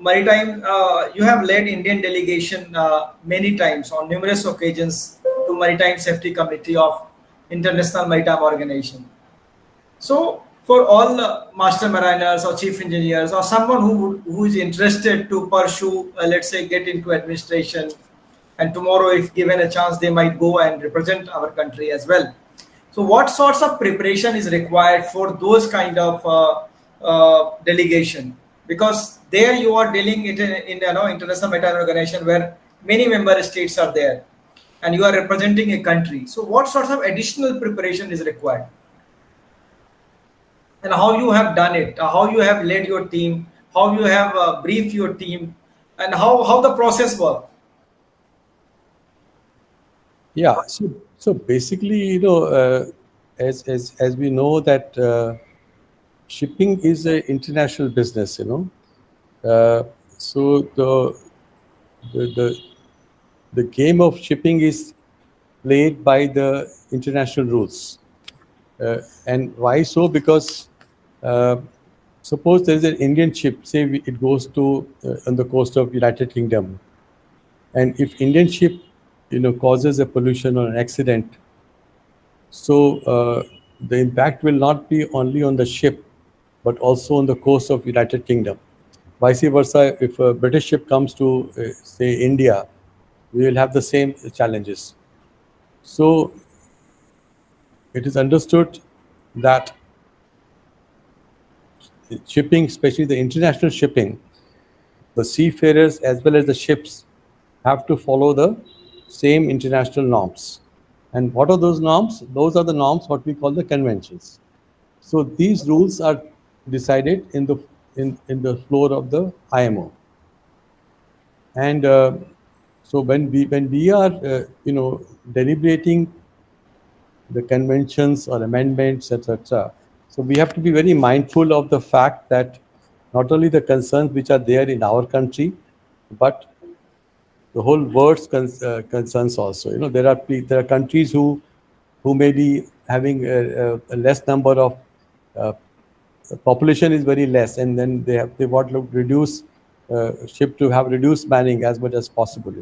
Speaker 1: you have led Indian delegation many times on numerous occasions to Maritime Safety Committee of International Maritime Organization. So, for all master mariners or chief engineers or someone who is interested to pursue, let's say, get into administration, and tomorrow, if given a chance, they might go and represent our country as well. So, what sorts of preparation is required for those kind of delegation? Because there you are dealing it in international maritime organization where many member states are there, and you are representing a country. So, what sorts of additional preparation is required? And how you have done it, how you have led your team, how you have briefed your team, and how the process works.
Speaker 2: Yeah. So basically, as we know that shipping is an international business. So the the game of shipping is played by the international rules. And why so? Because suppose there is an Indian ship, say it goes to on the coast of United Kingdom, and if Indian ship, causes a pollution or an accident, so the impact will not be only on the ship, but also on the coast of United Kingdom. Vice versa, if a British ship comes to, say, India, we will have the same challenges. So it is understood that shipping, especially the international shipping, the seafarers as well as the ships have to follow the same international norms. And what are those norms? Those are the norms, what we call the conventions. So these rules are decided in the floor of the IMO. And so when we are deliberating the conventions or amendments, etc., so we have to be very mindful of the fact that not only the concerns which are there in our country, but the whole world's concerns also. There are countries who may be having a less number of population is very less, and then they want to reduce ship to have reduced manning as much as possible.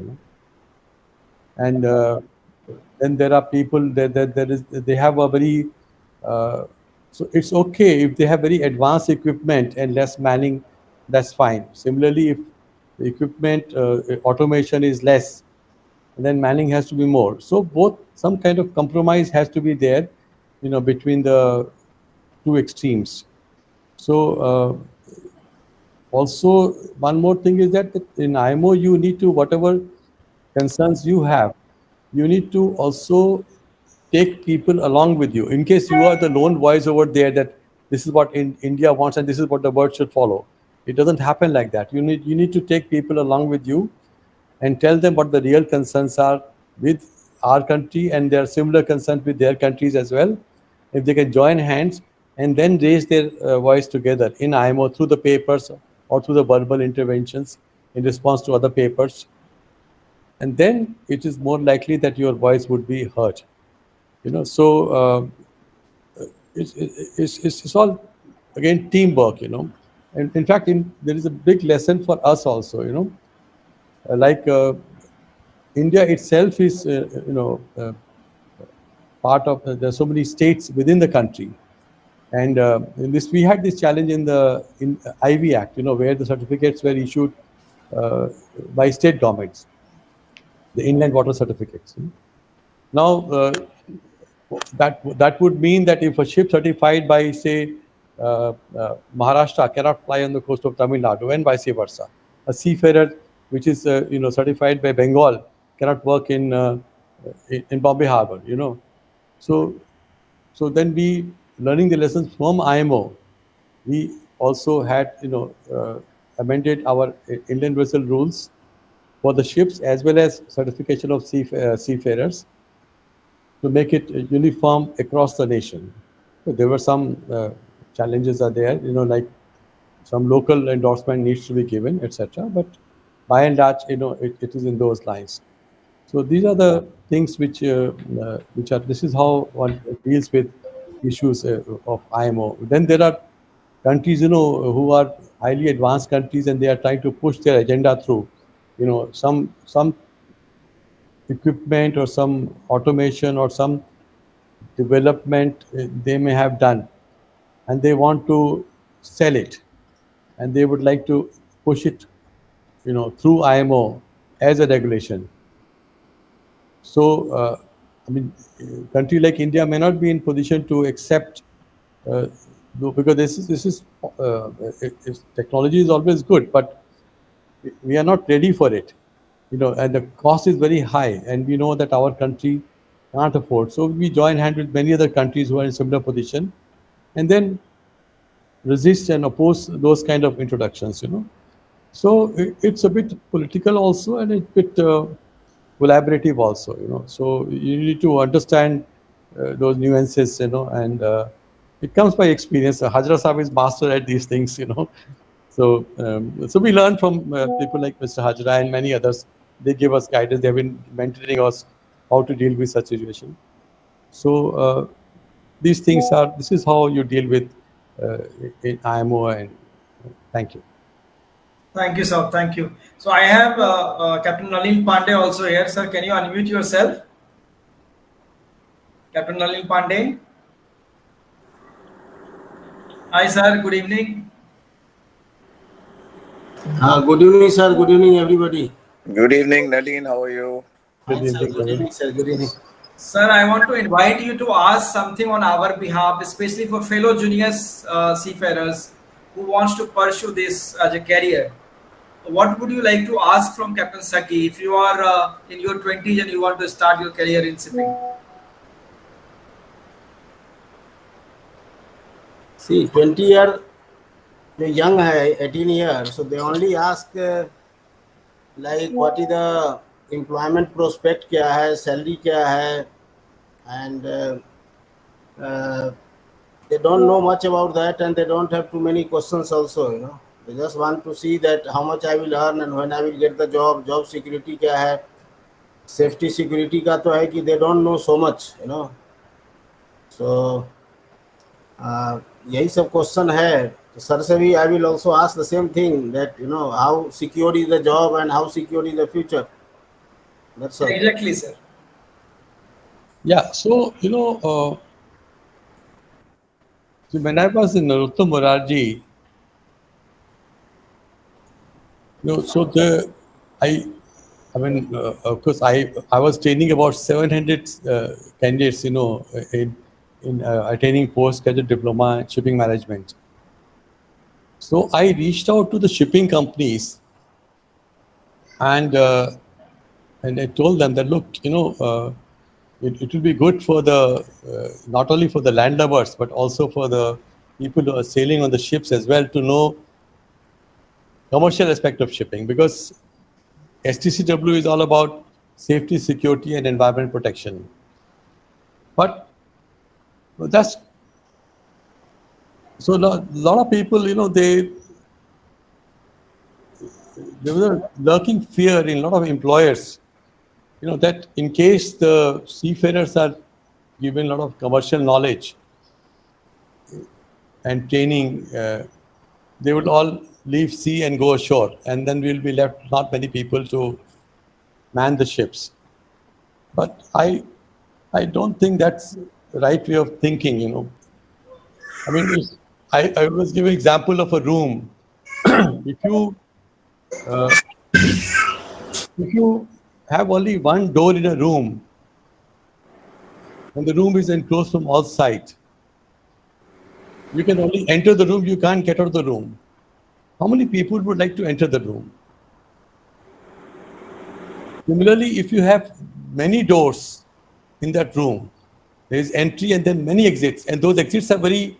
Speaker 2: And then there are people that they have a very so it's okay if they have very advanced equipment and less manning, that's fine. Similarly, if the equipment automation is less, and then manning has to be more. So both, some kind of compromise has to be there, between the two extremes. So also, one more thing is that in IMO, you need to, whatever concerns you have, you need to also take people along with you. In case you are the lone voice over there that this is what India wants and this is what the world should follow. It doesn't happen like that. You need to take people along with you and tell them what the real concerns are with our country, and there are similar concerns with their countries as well. If they can join hands and then raise their voice together in IMO through the papers or through the verbal interventions in response to other papers, and then it is more likely that your voice would be heard. So it's all again teamwork. And in fact, there is a big lesson for us also. Like India itself is part of there are so many states within the country, and in this we had this challenge in the IV Act, where the certificates were issued by state governments, the inland water certificates. Now, that would mean that if a ship certified by, say, Maharashtra cannot fly on the coast of Tamil Nadu, and vice versa, a seafarer which is certified by Bengal cannot work in Bombay Harbor. So then we, learning the lessons from IMO, we also had amended our inland vessel rules for the ships as well as certification of seafarers, to make it uniform across the nation. So there were some challenges are there, like some local endorsement needs to be given, etc. But by and large, it is in those lines. So these are the things which are. This is how one deals with issues of IMO. Then there are countries, who are highly advanced countries, and they are trying to push their agenda through. Some equipment or some automation or some development they may have done, and they want to sell it, and they would like to push it through IMO as a regulation. So I mean, country like India may not be in position to accept, because this is technology is always good, but we are not ready for it, and the cost is very high, and we know that our country can't afford. So we join hand with many other countries who are in similar position, and then resist and oppose those kind of introductions. So it's a bit political also, and a bit collaborative also. So you need to understand those nuances. And it comes by experience. Hajra Saab is master at these things. So we learn from people like Mr. Hajra and many others. They give us guidance. They've been mentoring us how to deal with such situation. So these things are. This is how you deal with in IMO. And thank you.
Speaker 1: Thank you, sir. Thank you. So I have Captain Nalin Pandey also here, sir. Can you unmute yourself, Captain Nalin Pandey? Hi, sir. Good evening.
Speaker 4: Good evening, sir. Good evening, everybody.
Speaker 3: Good evening, Nalin. How are you?
Speaker 2: Good evening.
Speaker 4: Good evening, sir. Good evening.
Speaker 1: Sir, I want to invite you to ask something on our behalf, especially for fellow juniors seafarers who wants to pursue this as a career. What would you like to ask from Captain Saggi if you are in your 20s and you want to start your career in shipping?
Speaker 4: See, 20 year, the young hai, 18 years, so they only ask like what is the employment prospect kya hai, salary kya hai, and they don't know much about that, and they don't have too many questions also. They just want to see that how much I will earn and when I will get the job security kya hai, safety security ka to hai ki they don't know so much. So यही सब question है. Sir से भी I will also ask the same thing that how secure is the job and how secure is the future. That's all.
Speaker 1: Exactly, sir.
Speaker 2: Yeah. So so when I was in Narottam, Morarjee, so I mean, of course, I was training about 700 candidates, in attaining postgraduate diploma in shipping management. So I reached out to the shipping companies, and I told them that, look, it will be good for the not only for the landlubbers but also for the people who are sailing on the ships as well to know commercial aspect of shipping, because STCW is all about safety, security, and environment protection. But that's so a lot of people, there was a lurking fear in a lot of employers, that in case the seafarers are given a lot of commercial knowledge and training, they would all leave sea and go ashore, and then we'll be left not many people to man the ships. But I don't think that's the right way of thinking. I mean, I was giving example of a room. if you uh, if you have only one door in a room and the room is enclosed from all sides, you can only enter the room, you can't get out of the room. How many people would like to enter the room? Similarly, if you have many doors in that room, there is entry and then many exits, and those exits are very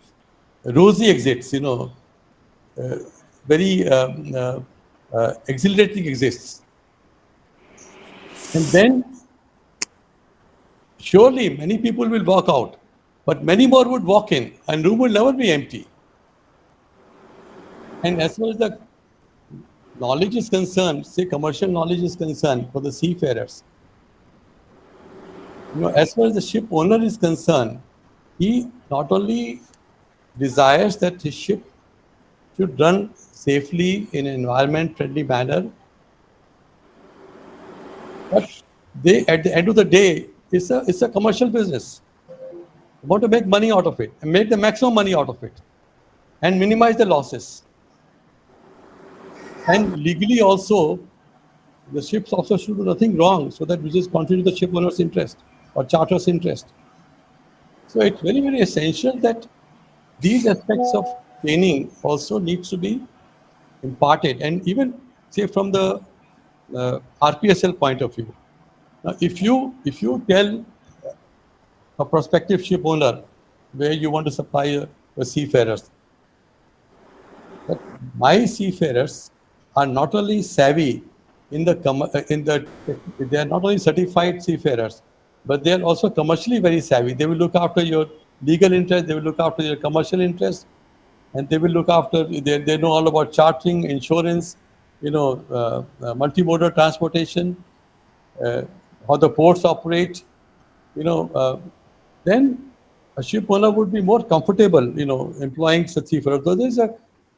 Speaker 2: rosy exits, very exhilarating exits. And then surely many people will walk out, but many more would walk in, and room will never be empty. And as far as the knowledge is concerned, say commercial knowledge is concerned for the seafarers, as far as the ship owner is concerned, he not only desires that his ship should run safely in an environment-friendly manner, but at the end of the day, it's a commercial business. They want to make money out of it and make the maximum money out of it and minimize the losses. And legally also, the ships also should do nothing wrong, so that which is contrary to the ship owner's interest or charter's interest. So it's very, very essential that these aspects of training also needs to be imparted, and even say from the RPSL point of view. Now, if you tell a prospective ship owner where you want to supply a seafarers, that my seafarers are not only savvy they are not only certified seafarers, but they are also commercially very savvy. They will look after your legal interest, they will look after your commercial interest, and they will look after, they know all about chartering, insurance, multimodal transportation, how the ports operate, then a ship owner would be more comfortable, employing such seafarers. So there's a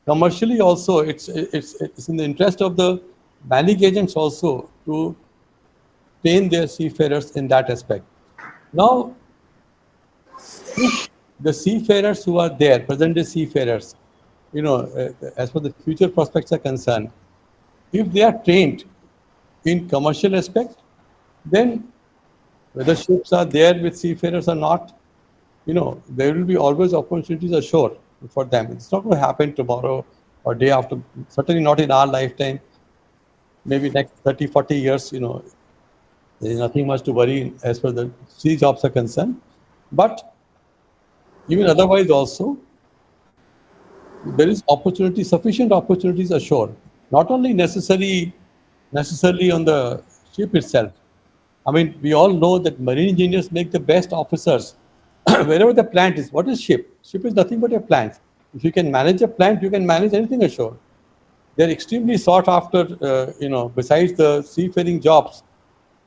Speaker 2: commercially also, it's in the interest of the manning agents also to train their seafarers in that aspect. Now, if the seafarers who are there, present-day seafarers, as far the future prospects are concerned, if they are trained in commercial aspect, then whether ships are there with seafarers or not, there will be always opportunities ashore for them. It's not going to happen tomorrow or day after, certainly not in our lifetime. Maybe next 30, 40 years, there is nothing much to worry as far as the sea jobs are concerned. But even otherwise also, there is opportunity, sufficient opportunities ashore, not only necessarily on the ship itself. I mean, we all know that marine engineers make the best officers wherever the plant is. What is ship? Ship is nothing but a plant. If you can manage a plant, you can manage anything ashore. They're extremely sought after, besides the seafaring jobs.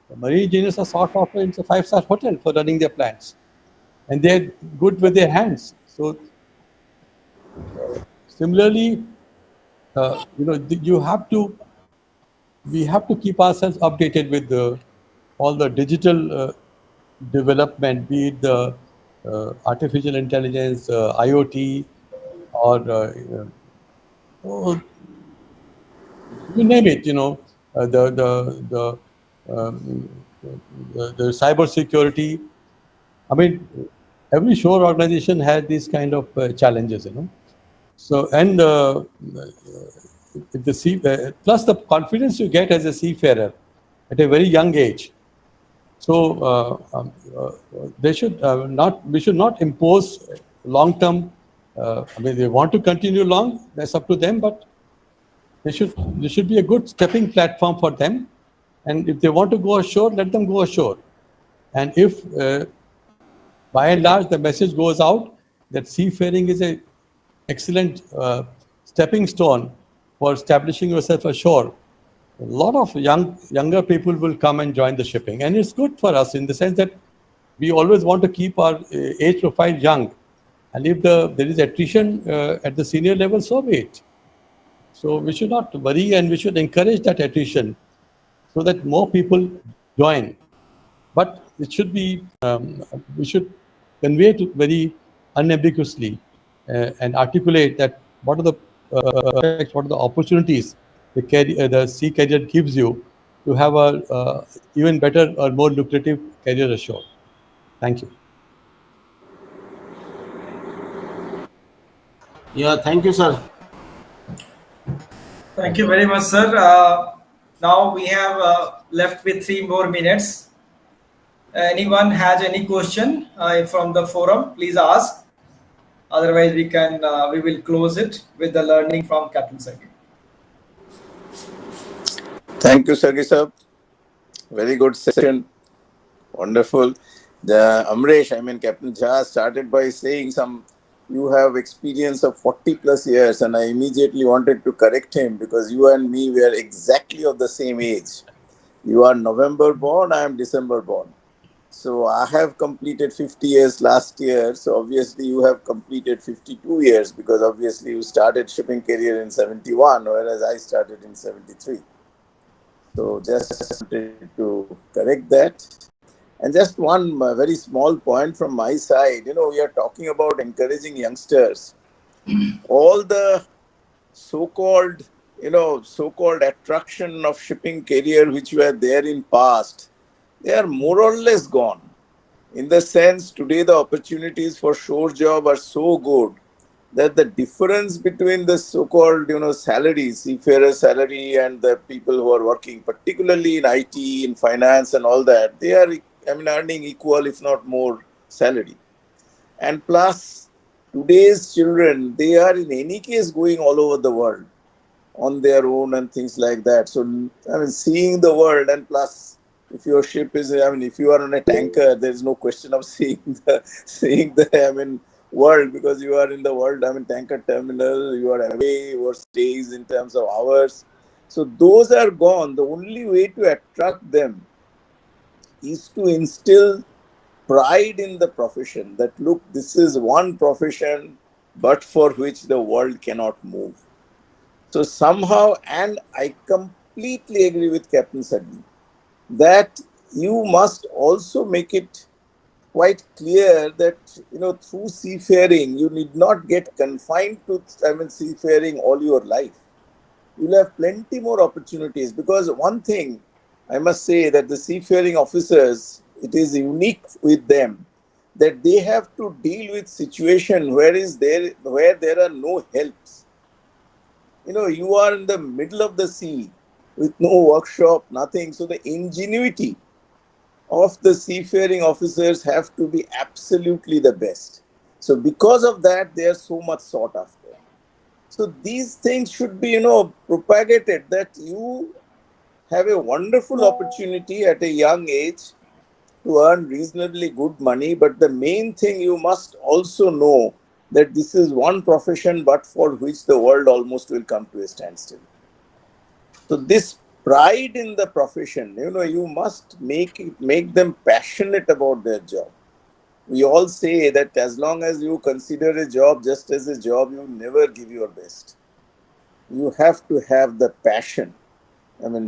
Speaker 2: The marine engineers are sought after in a 5-star hotel for running their plants. And they're good with their hands. So, similarly, we have to keep ourselves updated with all the digital development, be it the artificial intelligence, IoT, or you name it. The the cyber security. I mean, every shore organization has these kind of challenges, you know. So, and if the plus the confidence you get as a seafarer at a very young age. So they should not. We should not impose long-term. I mean, they want to continue long. That's up to them. But there should be a good stepping platform for them. And if they want to go ashore, let them go ashore. And if by and large the message goes out that seafaring is a excellent stepping stone for establishing yourself ashore, a lot of younger people will come and join the shipping, and it's good for us in the sense that we always want to keep our age profile young, and if there is attrition at the senior level, so be it. So we should not worry, and we should encourage that attrition so that more people join. But it should be we should convey it very unambiguously and articulate that what are the opportunities the sea career gives you to have a even better or more lucrative career ashore. Thank you.
Speaker 4: Yeah, thank you, sir.
Speaker 1: Thank you very much, sir. Now we have left with 3 more minutes. Anyone has any question from the forum? Please ask. Otherwise, we will close it with the learning from Captain Saggi.
Speaker 3: Thank you, Saggi sir. Very good session. Wonderful. Amresh, I mean, Captain Jha started by saying you have experience of 40 plus years, and I immediately wanted to correct him because you and me were exactly of the same age. You are November born, I am December born. So I have completed 50 years last year. So obviously you have completed 52 years because obviously you started shipping career in 71, whereas I started in 73. So just wanted to correct that. And just one very small point from my side, we are talking about encouraging youngsters. All the so-called attraction of shipping career which were there in past, they are more or less gone. In the sense, today the opportunities for shore job are so good that the difference between the so-called, salary, seafarer salary and the people who are working, particularly in IT, in finance and all that, they are, earning equal, if not more, salary. And plus, today's children, they are in any case going all over the world on their own and things like that. So, seeing the world, and plus, if your ship is, if you are on a tanker, there is no question of seeing the world, because you are in the world, tanker terminal, you are away, your stays in terms of hours. So those are gone. The only way to attract them is to instill pride in the profession, that look, this is one profession, but for which the world cannot move. So somehow, and I completely agree with Captain Saggi, that you must also make it quite clear that, through seafaring, you need not get confined to, seafaring all your life. You'll have plenty more opportunities, because one thing I must say that the seafaring officers, it is unique with them that they have to deal with situation where there are no helps. You are in the middle of the sea with no workshop, nothing. So the ingenuity of the seafaring officers have to be absolutely the best. So because of that, they are so much sought after. So these things should be, propagated, that you have a wonderful opportunity at a young age to earn reasonably good money. But the main thing, you must also know that this is one profession, but for which the world almost will come to a standstill. So this pride in the profession, you must make them passionate about their job. We all say that as long as you consider a job just as a job, you never give your best. You have to have the passion.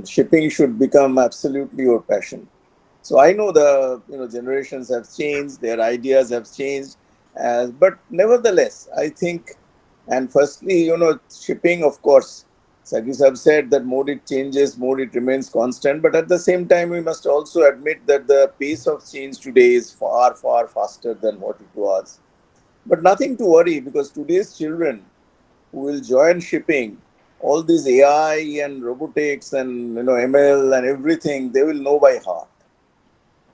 Speaker 3: Shipping should become absolutely your passion. So I know the generations have changed, their ideas have changed, but nevertheless, I think, and firstly, shipping, of course, Saggi Sahab said that more it changes, more it remains constant. But at the same time, we must also admit that the pace of change today is far, far faster than what it was. But nothing to worry, because today's children who will join shipping, all these AI and robotics and ML and everything, they will know by heart.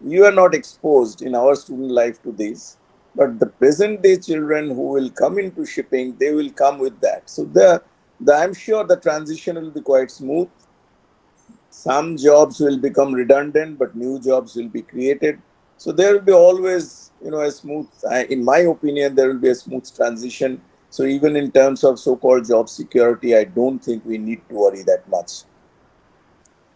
Speaker 3: We are not exposed in our student life to this, but the present day children who will come into shipping, they will come with that. So I'm sure the transition will be quite smooth. Some jobs will become redundant, but new jobs will be created. So there will be always, a smooth, in my opinion, there will be a smooth transition. So even in terms of so-called job security, I don't think we need to worry that much.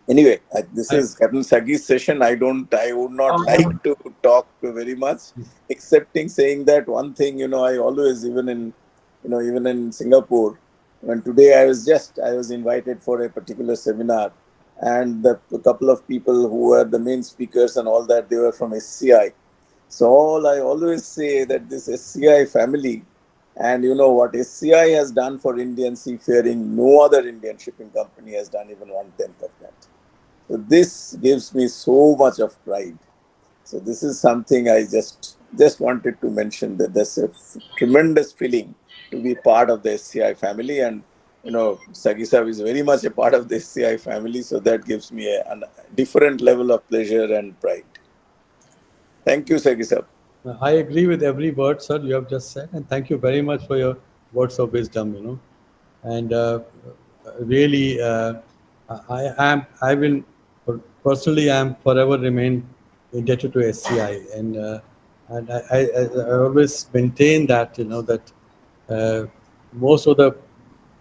Speaker 3: Anyway, this is Captain Saggi's session. I would not like to talk very much, excepting saying that one thing, I always, even in Singapore, when today I was invited for a particular seminar, and a couple of people who were the main speakers and all that, they were from SCI. So I always say that this SCI family, and what SCI has done for Indian seafaring, no other Indian shipping company has done even 1/10 of that. So this gives me so much of pride. So this is something I just wanted to mention, that there's a tremendous feeling to be part of the SCI family, and Saggi Sahab is very much a part of the SCI family, so that gives me a different level of pleasure and pride. Thank you, Saggi Sahab.
Speaker 2: I agree with every word, sir, you have just said, and thank you very much for your words of wisdom. And really, I will personally, I am forever remain indebted to SCI, and I always maintain that that most of the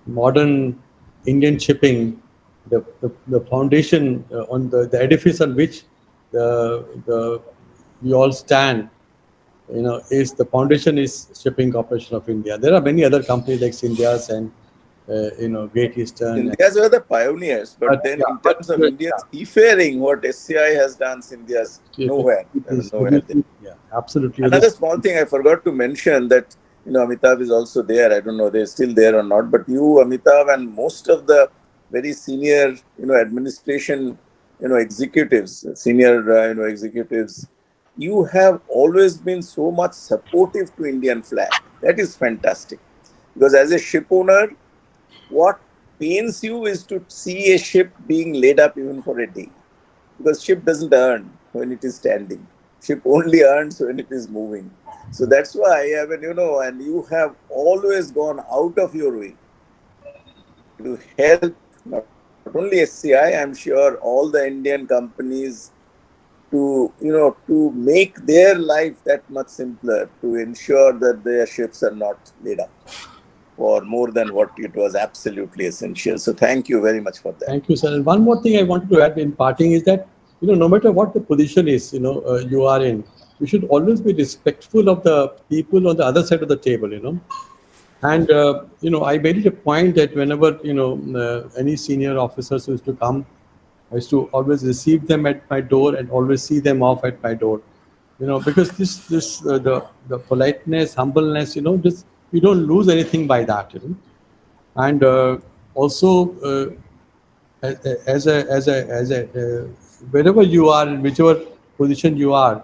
Speaker 2: modern Indian shipping, the foundation on the edifice on which the we all stand, is the foundation is Shipping Corporation of India. There are many other companies like India's and Great Eastern.
Speaker 3: India's were the pioneers, but then in terms of Indian seafaring, what SCI has done, India's nowhere.
Speaker 2: Yeah, absolutely.
Speaker 3: Another small thing I forgot to mention, that Amitabh is also there. I don't know they're still there or not, but you, Amitabh, and most of the very senior administration executives, senior executives, you have always been so much supportive to Indian flag. That is fantastic, because as a ship owner, what pains you is to see a ship being laid up even for a day, because ship doesn't earn when it is standing. Ship only earns when it is moving. So that's why, and you have always gone out of your way to help not only SCI, I'm sure all the Indian companies, to make their life that much simpler, to ensure that their ships are not laid up for more than what it was absolutely essential. So thank you very much for that.
Speaker 2: Thank you, sir. And one more thing I wanted to add in parting is that no matter what the position is you are in, you should always be respectful of the people on the other side of the table. And I made it a point that whenever any senior officers used to come, I used to always receive them at my door and always see them off at my door. Because the politeness, humbleness, just you don't lose anything by that. And also as a wherever you are, in whichever position you are,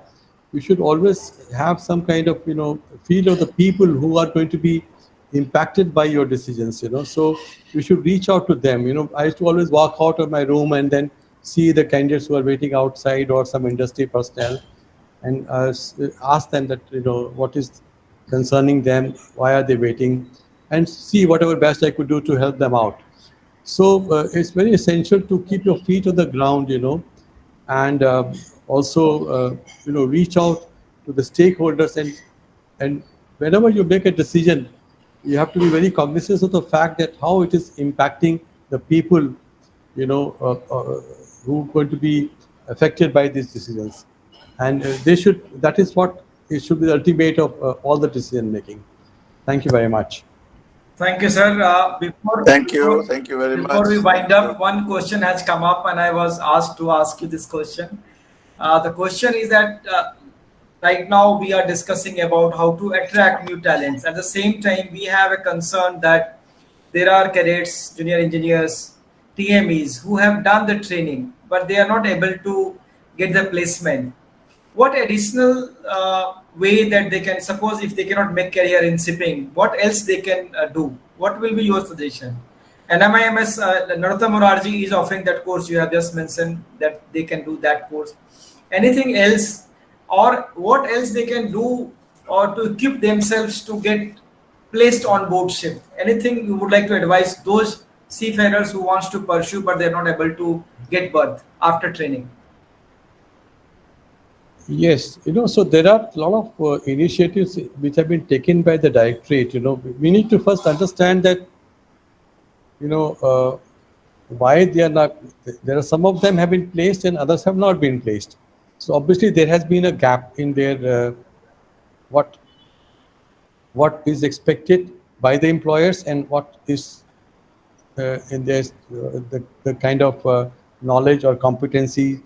Speaker 2: you should always have some kind of feel of the people who are going to be impacted by your decisions. So you should reach out to them. I used to always walk out of my room and then see the candidates who are waiting outside, or some industry personnel, and ask them that what is concerning them, why are they waiting, and see whatever best I could do to help them out. So it's very essential to keep your feet on the ground, and also reach out to the stakeholders, and whenever you make a decision, you have to be very cognizant of the fact that how it is impacting the people who are going to be affected by these decisions, and that is what it should be the ultimate of all the decision making. Thank you very much.
Speaker 1: Thank you, sir.
Speaker 3: Thank you very much.
Speaker 1: Before we wind up, one question has come up, and I was asked to ask you this question. The question is that right now we are discussing about how to attract new talents. At the same time, we have a concern that there are cadets, junior engineers, TMEs who have done the training, but they are not able to get the placement. What additional way that they can, suppose if they cannot make career in shipping, what else they can do? What will be your suggestion? And MIMS, Narottam Morarjee is offering that course you have just mentioned, that they can do that course. Anything else, or what else they can do, or to equip themselves to get placed on board ship? Anything you would like to advise those seafarers who wants to pursue but they're not able to get berth after training?
Speaker 2: Yes, so there are a lot of initiatives which have been taken by the directorate. We need to first understand that, why they are not. There are some of them have been placed and others have not been placed. So obviously there has been a gap in their what is expected by the employers and what is in their the kind of knowledge or competency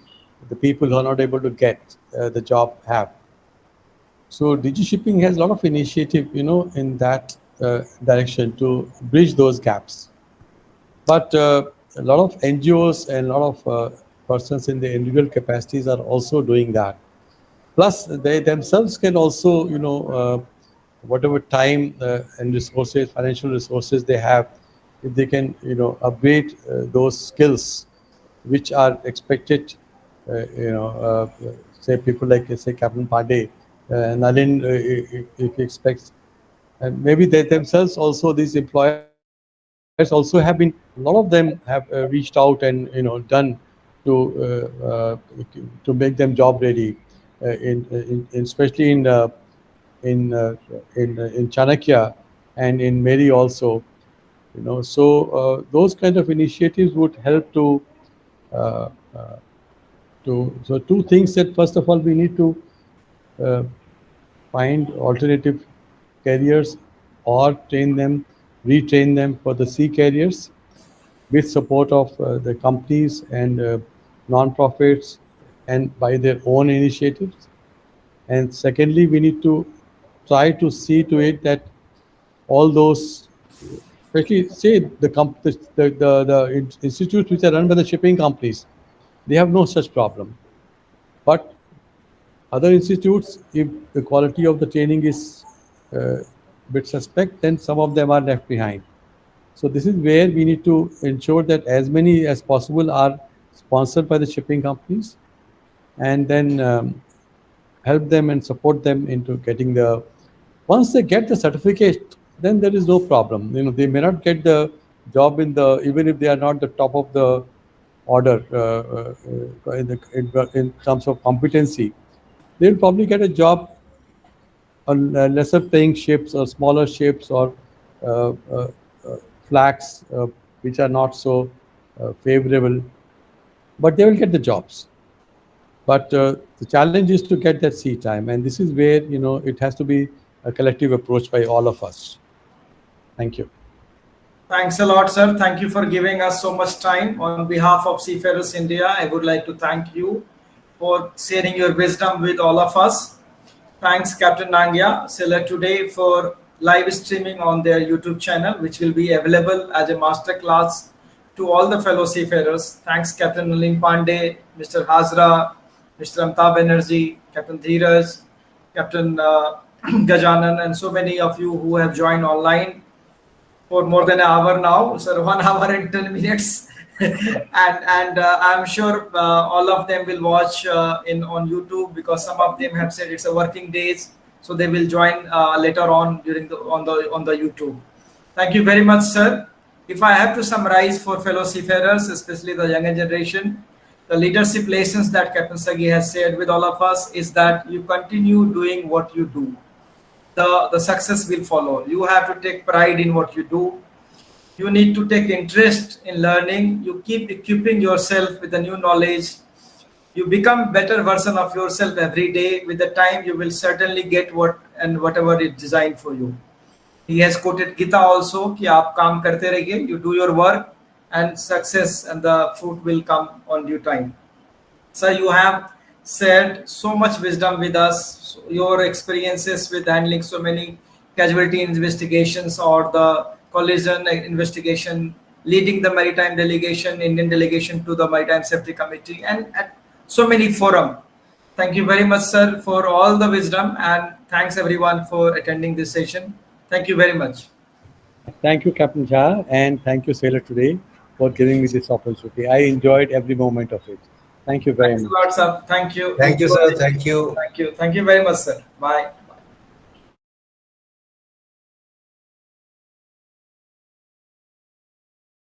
Speaker 2: the people who are not able to get the job have. So DG Shipping has a lot of initiative, in that direction to bridge those gaps. But a lot of NGOs and a lot of persons in the individual capacities are also doing that. Plus, they themselves can also, whatever time and resources, financial resources they have, if they can, upgrade those skills which are expected, say people like, say, Captain Pandey, Nalin, if he expects, and maybe they themselves also, these employers also have been, a lot of them have reached out and done to make them job ready, especially in Chanakya and in Mary also. So those kind of initiatives would help uh, uh, so two things, that first of all we need to uh, find alternative carriers or retrain them for the sea carriers with support of the companies and non-profits and by their own initiatives. And secondly, we need to try to see to it that all those, especially say the institutes which are run by the shipping companies, they have no such problem. But other institutes, if the quality of the training is a bit suspect, then some of them are left behind. So this is where we need to ensure that as many as possible are sponsored by the shipping companies, and then help them and support them into getting the. Once they get the certificate, then there is no problem. They may not get the job even if they are not the top of the order in terms of competency. They'll probably get a job on lesser paying ships or smaller ships or uh, uh, uh, flags which are not so favorable, but they will get the jobs. But the challenge is to get that seat time, and this is where it has to be a collective approach by all of us. Thank you.
Speaker 1: Thanks a lot, sir. Thank you for giving us so much time. On behalf of Seafarers India, I would like to thank you for sharing your wisdom with all of us. Thanks, Captain Nangya Seller today for live streaming on their YouTube channel, which will be available as a masterclass to all the fellow seafarers. Thanks, Captain Nalin Pandey, Mr. Hazra, Mr. Amitabh Banerjee, Captain Dheeraj, Captain Gajanan, and so many of you who have joined online for more than an hour now, sir. 1 hour and 10 minutes, and I'm sure all of them will watch in on YouTube, because some of them have said it's a working days, so they will join later on during on the YouTube. Thank you very much, sir. If I have to summarize for fellow seafarers, especially the younger generation, the leadership lessons that Captain Saggi has shared with all of us is that you continue doing what you do, the success will follow. You have to take pride in what you do. You need to take interest in learning. You keep equipping yourself with the new knowledge. You become better version of yourself every day. With the time, you will certainly get whatever is designed for you. He has quoted Gita also कि आप काम करते रहिए. You do your work, and success and the fruit will come on due time. Sir, you have shared so much wisdom with us, your experiences with handling so many casualty investigations or the collision investigation, leading the maritime delegation, Indian delegation to the Maritime Safety Committee, and at so many forums. Thank you very much, sir, for all the wisdom, and thanks everyone for attending this session. Thank you very much.
Speaker 2: Thank you, Captain Jha, and thank you, Sailor, today for giving me this opportunity. I enjoyed every moment of it. Thank you very
Speaker 1: Thanks
Speaker 2: much.
Speaker 1: a lot, sir. Thank you.
Speaker 5: Thank you, sir. Thank you.
Speaker 1: Thank you. Thank you very much, sir. Bye.